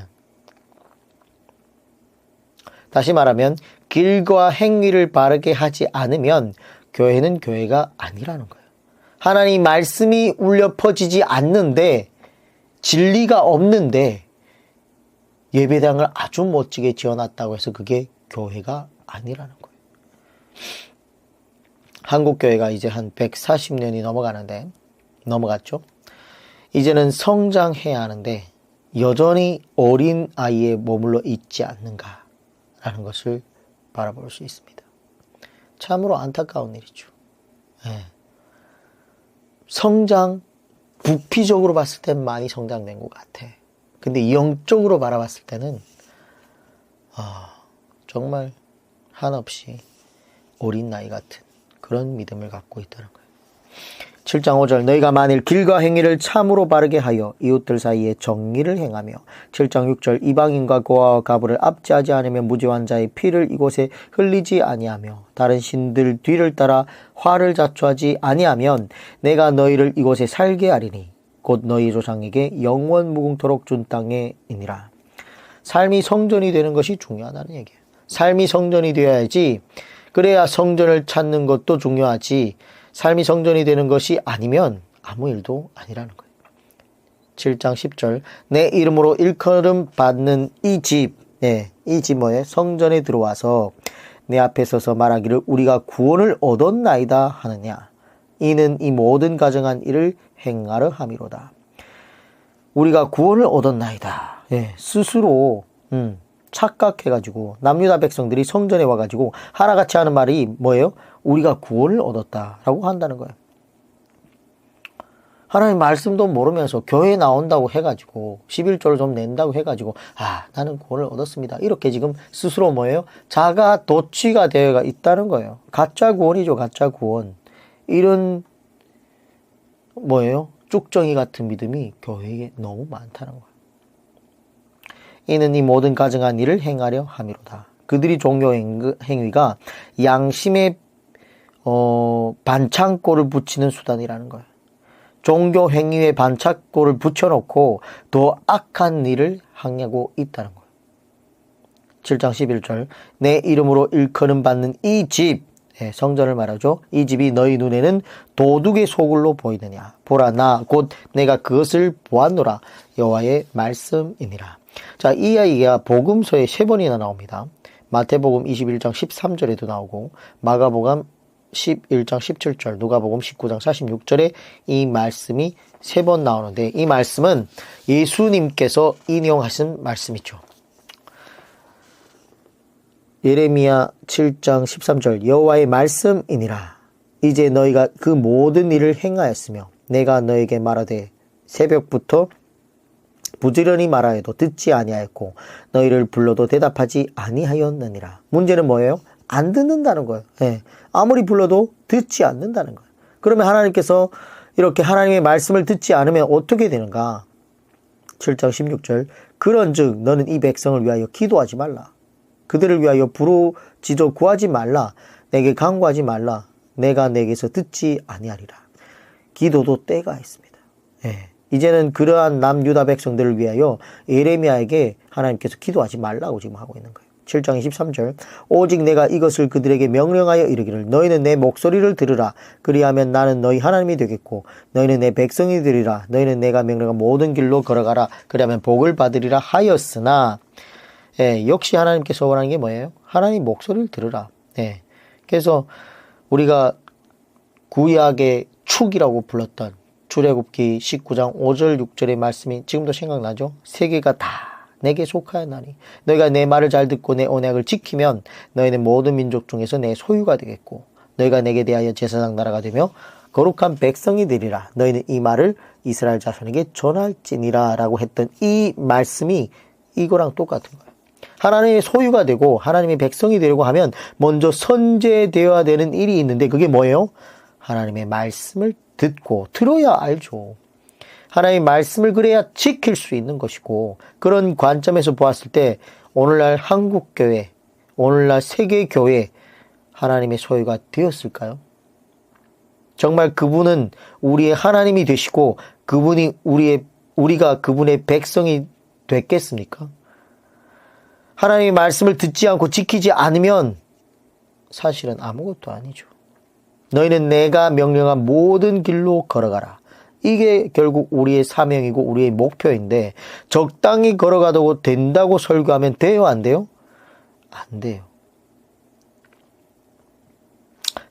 다시 말하면 길과 행위를 바르게 하지 않으면 교회는 교회가 아니라는 거예요. 하나님 말씀이 울려 퍼지지 않는데 진리가 없는데 예배당을 아주 멋지게 지어놨다고 해서 그게 교회가 아니라는 거예요. 한국교회가 이제 한 140년이 넘어갔죠. 이제는 성장해야 하는데 여전히 어린 아이에 머물러 있지 않는가라는 것을 바라볼 수 있습니다. 참으로 안타까운 일이죠. 성장, 부피적으로 봤을 땐 많이 성장된 것 같아. 근데 영적으로 바라봤을 때는 정말 한없이 어린 나이 같은 그런 믿음을 갖고 있다는 거예요. 7장 5절 너희가 만일 길과 행위를 참으로 바르게 하여 이웃들 사이에 정의를 행하며 7장 6절 이방인과 고아와 가부를 압제하지 않으며 무죄한 자의 피를 이곳에 흘리지 아니하며 다른 신들 뒤를 따라 화를 자초하지 아니하면 내가 너희를 이곳에 살게 하리니 곧 너희 조상에게 영원 무궁토록 준 땅에이니라. 삶이 성전이 되는 것이 중요하다는 얘기예요. 삶이 성전이 되어야지. 그래야 성전을 찾는 것도 중요하지. 삶이 성전이 되는 것이 아니면 아무 일도 아니라는 거예요. 7장 10절. 내 이름으로 일컬음 받는 이 집, 이 집 뭐예요? 성전에 들어와서 내 앞에 서서 말하기를 우리가 구원을 얻었나이다 하느냐. 이는 이 모든 가정한 일을 행하려 함이로다. 우리가 구원을 얻었나이다. 스스로 착각해가지고 남유다 백성들이 성전에 와가지고 하나같이 하는 말이 뭐예요? 우리가 구원을 얻었다라고 한다는 거예요. 하나님 말씀도 모르면서 교회 나온다고 해가지고 11조를 좀 낸다고 해가지고 나는 구원을 얻었습니다. 이렇게 지금 스스로 뭐예요? 자가 도취가 되어 있다는 거예요. 가짜 구원이죠. 가짜 구원. 이런 뭐예요? 쭉정이 같은 믿음이 교회에 너무 많다는 거예요. 이는 이 모든 가정한 일을 행하려 함이로다. 그들이 종교 행위가 양심의 반창고를 붙이는 수단이라는 거예요. 종교 행위에 반창고를 붙여놓고 더 악한 일을 하고 있다는 거예요. 7장 11절. 내 이름으로 일컬음 받는 이 집, 성전을 말하죠. 이 집이 너희 눈에는 도둑의 소굴로 보이느냐. 보라, 나 곧 내가 그것을 보았노라. 여호와의 말씀이니라. 자, 이 이야기가 복음서에 3번이나 나옵니다. 마태복음 21장 13절에도 나오고, 마가복음 11장 17절, 누가복음 19장 46절에 이 말씀이 3번 나오는데, 이 말씀은 예수님께서 인용하신 말씀이죠. 예레미야 7장 13절, 여호와의 말씀이니라. 이제 너희가 그 모든 일을 행하였으며 내가 너에게 말하되 새벽부터 부지런히 말하여도 듣지 아니하였고 너희를 불러도 대답하지 아니하였느니라. 문제는 뭐예요? 안 듣는다는 거예요. 아무리 불러도 듣지 않는다는 거예요. 그러면 하나님께서 이렇게 하나님의 말씀을 듣지 않으면 어떻게 되는가? 7장 16절, 그런즉 너는 이 백성을 위하여 기도하지 말라. 그들을 위하여 부르짖어 구하지 말라. 내게 간구하지 말라. 내가 내게서 듣지 아니하리라. 기도도 때가 있습니다. 이제는 그러한 남유다 백성들을 위하여 예레미야에게 하나님께서 기도하지 말라고 지금 하고 있는 거예요. 7장 23절, 오직 내가 이것을 그들에게 명령하여 이르기를 너희는 내 목소리를 들으라. 그리하면 나는 너희 하나님이 되겠고 너희는 내 백성이 되리라. 너희는 내가 명령한 모든 길로 걸어가라. 그리하면 복을 받으리라 하였으나, 역시 하나님께서 원하는 게 뭐예요? 하나님 목소리를 들으라. 그래서 우리가 구약의 축이라고 불렀던 출애굽기 19장 5절 6절의 말씀이 지금도 생각나죠? 세계가 다 내게 속하였나니 너희가 내 말을 잘 듣고 내 언약을 지키면 너희는 모든 민족 중에서 내 소유가 되겠고 너희가 내게 대하여 제사장 나라가 되며 거룩한 백성이 되리라. 너희는 이 말을 이스라엘 자손에게 전할지니라 라고 했던 이 말씀이 이거랑 똑같은 거예요. 하나님의 소유가 되고 하나님의 백성이 되려고 하면 먼저 선제되어야 되는 일이 있는데 그게 뭐예요? 하나님의 말씀을 듣고 들어야 알죠. 하나님의 말씀을 그래야 지킬 수 있는 것이고, 그런 관점에서 보았을 때 오늘날 한국교회, 오늘날 세계교회 하나님의 소유가 되었을까요? 정말 그분은 우리의 하나님이 되시고 그분이 우리가 그분의 백성이 됐겠습니까? 하나님의 말씀을 듣지 않고 지키지 않으면 사실은 아무것도 아니죠. 너희는 내가 명령한 모든 길로 걸어가라. 이게 결국 우리의 사명이고 우리의 목표인데, 적당히 걸어가도 된다고 설교하면 돼요? 안 돼요? 안 돼요.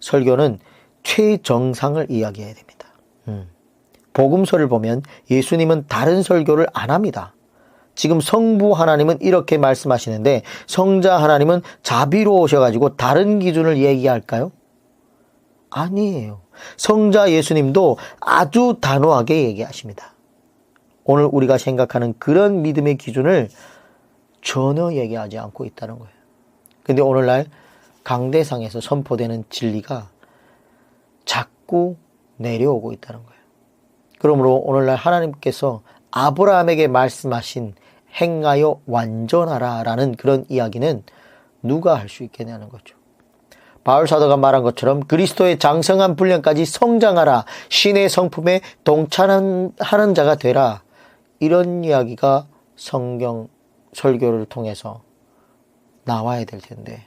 설교는 최정상을 이야기해야 됩니다. 복음서를 보면 예수님은 다른 설교를 안 합니다. 지금 성부 하나님은 이렇게 말씀하시는데 성자 하나님은 자비로우셔가지고 다른 기준을 얘기할까요? 아니에요. 성자 예수님도 아주 단호하게 얘기하십니다. 오늘 우리가 생각하는 그런 믿음의 기준을 전혀 얘기하지 않고 있다는 거예요. 근데 오늘날 강대상에서 선포되는 진리가 자꾸 내려오고 있다는 거예요. 그러므로 오늘날 하나님께서 아브라함에게 말씀하신 행하여 완전하라 라는 그런 이야기는 누가 할 수 있겠냐는 거죠. 바울 사도가 말한 것처럼 그리스도의 장성한 분량까지 성장하라, 신의 성품에 동참하는 자가 되라, 이런 이야기가 성경 설교를 통해서 나와야 될 텐데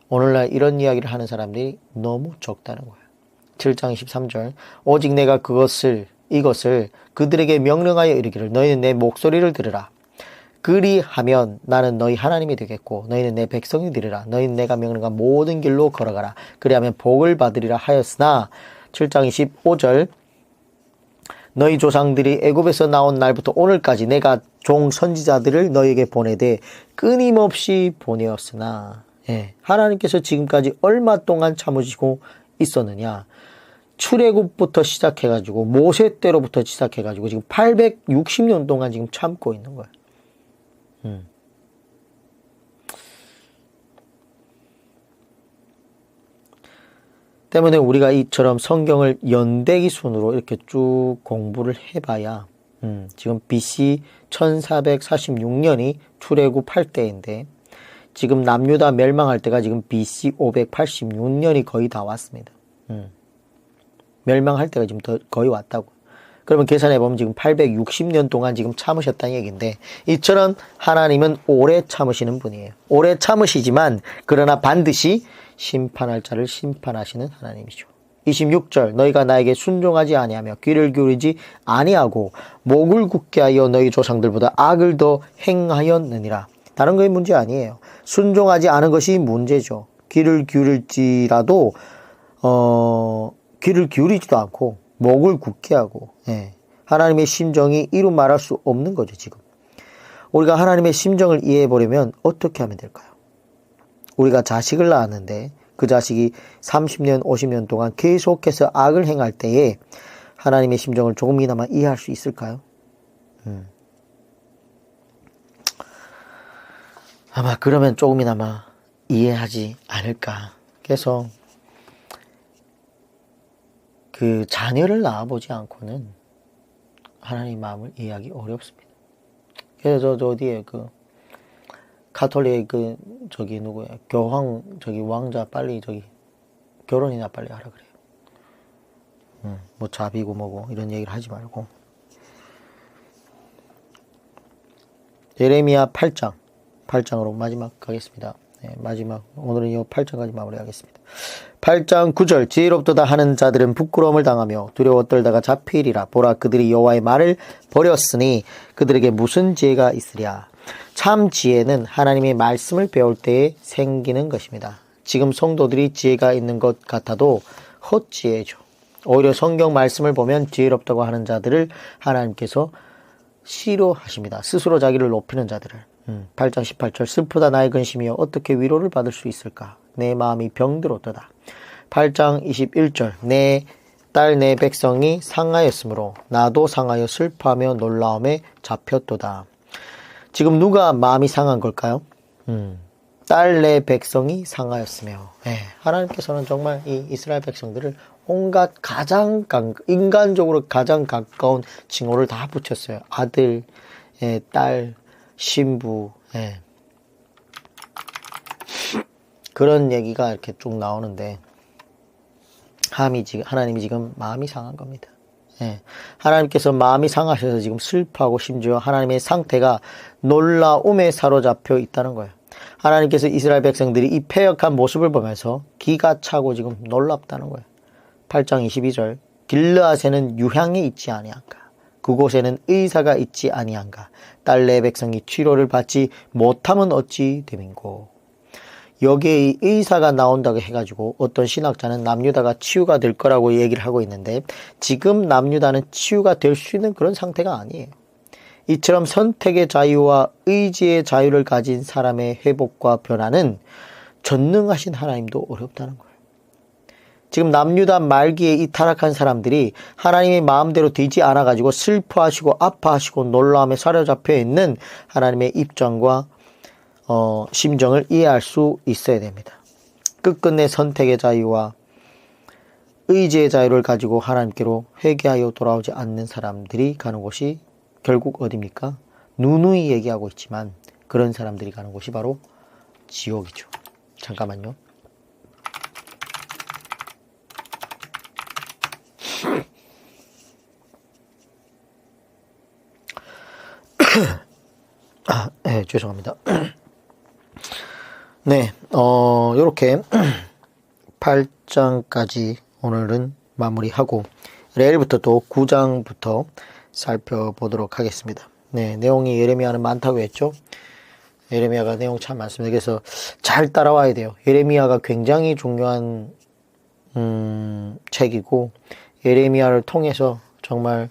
오늘날 이런 이야기를 하는 사람들이 너무 적다는 거예요. 7장 23절, 오직 내가 그것을, 이것을 그들에게 명령하여 이르기를 너희는 내 목소리를 들으라. 그리하면 나는 너희 하나님이 되겠고 너희는 내 백성이 되리라. 너희는 내가 명령한 모든 길로 걸어가라. 그리하면 복을 받으리라 하였으나 7장 25절 너희 조상들이 애굽에서 나온 날부터 오늘까지 내가 종 선지자들을 너희에게 보내되 끊임없이 보내었으나 하나님께서 지금까지 얼마 동안 참으시고 있었느냐. 출애굽부터 시작해가지고 모세 때로부터 시작해가지고 지금 860년 동안 지금 참고 있는 거예요. 때문에 우리가 이처럼 성경을 연대기 순으로 이렇게 쭉 공부를 해봐야 지금 BC 1446년이 출애굽할 때인데 지금 남유다 멸망할 때가 지금 BC 586년이 거의 다 왔습니다. 멸망할 때가 지금 거의 왔다고. 그러면 계산해보면 지금 860년 동안 지금 참으셨다는 얘기인데 이처럼 하나님은 오래 참으시는 분이에요. 오래 참으시지만 그러나 반드시 심판할 자를 심판하시는 하나님이죠. 26절 너희가 나에게 순종하지 아니하며 귀를 기울이지 아니하고 목을 굳게 하여 너희 조상들보다 악을 더 행하였느니라. 다른 것이 문제 아니에요. 순종하지 않은 것이 문제죠. 귀를 기울일지라도 귀를 기울이지도 않고 목을 굳게 하고 하나님의 심정이 이루 말할 수 없는 거죠. 지금 우리가 하나님의 심정을 이해해 보려면 어떻게 하면 될까요? 우리가 자식을 낳았는데 그 자식이 30년 50년 동안 계속해서 악을 행할 때에 하나님의 심정을 조금이나마 이해할 수 있을까요? 아마 그러면 조금이나마 이해하지 않을까. 그래서 그 자녀를 낳아보지 않고는 하나님 마음을 이해하기 어렵습니다. 그래서 저 어디에 그 가톨릭 그 저기 누구야 교황 저기 왕자 빨리 저기 결혼이나 빨리 하라 그래요. 뭐 자비고 뭐고 이런 얘기를 하지 말고. 예레미야 8장으로 마지막 가겠습니다. 마지막 오늘은 이 8장까지 마무리하겠습니다. 8장 9절 지혜롭도다 하는 자들은 부끄러움을 당하며 두려워 떨다가 잡히리라. 보라 그들이 여호와의 말을 버렸으니 그들에게 무슨 지혜가 있으랴. 참 지혜는 하나님의 말씀을 배울 때에 생기는 것입니다. 지금 성도들이 지혜가 있는 것 같아도 헛지혜죠. 오히려 성경 말씀을 보면 지혜롭다고 하는 자들을 하나님께서 싫어하십니다. 스스로 자기를 높이는 자들을. 8장 18절 슬프다 나의 근심이여 어떻게 위로를 받을 수 있을까. 내 마음이 병들었도다. 8장 21절 내 딸 내 백성이 상하였으므로 나도 상하여 슬퍼하며 놀라움에 잡혔도다. 지금 누가 마음이 상한 걸까요? 딸 내 백성이 상하였으며 하나님께서는 정말 이 이스라엘 백성들을 온갖 인간적으로 가장 가까운 칭호를 다 붙였어요. 아들, 딸, 신부 그런 얘기가 이렇게 쭉 나오는데 하나님이 지금 마음이 상한 겁니다. 하나님께서 마음이 상하셔서 지금 슬퍼하고 심지어 하나님의 상태가 놀라움에 사로잡혀 있다는 거예요. 하나님께서 이스라엘 백성들이 이 패역한 모습을 보면서 기가 차고 지금 놀랍다는 거예요. 8장 22절 길르앗에는 유향이 있지 아니한가. 그곳에는 의사가 있지 아니한가. 딸 내 백성이 치료를 받지 못하면 어찌 됨인고. 여기에 이 의사가 나온다고 해가지고 어떤 신학자는 남유다가 치유가 될 거라고 얘기를 하고 있는데 지금 남유다는 치유가 될 수 있는 그런 상태가 아니에요. 이처럼 선택의 자유와 의지의 자유를 가진 사람의 회복과 변화는 전능하신 하나님도 어렵다는 거예요. 지금 남유다 말기에 이 타락한 사람들이 하나님의 마음대로 되지 않아가지고 슬퍼하시고 아파하시고 놀라움에 사로잡혀 있는 하나님의 입장과 심정을 이해할 수 있어야 됩니다. 끝끝내 선택의 자유와 의지의 자유를 가지고 하나님께로 회개하여 돌아오지 않는 사람들이 가는 곳이 결국 어디입니까? 누누이 얘기하고 있지만 그런 사람들이 가는 곳이 바로 지옥이죠. 잠깐만요. 죄송합니다. 네, 요렇게 8장까지 오늘은 마무리하고 내일부터 또 9장부터 살펴보도록 하겠습니다. 네, 내용이 예레미야는 많다고 했죠. 예레미야가 내용 참 많습니다. 그래서 잘 따라와야 돼요. 예레미야가 굉장히 중요한 책이고, 예레미야를 통해서 정말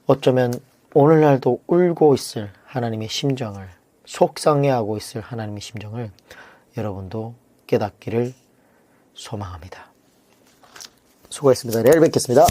어쩌면 오늘날도 울고 있을 하나님의 심정을, 속상해하고 있을 하나님의 심정을 여러분도 깨닫기를 소망합니다. 수고했습니다. 내일 뵙겠습니다.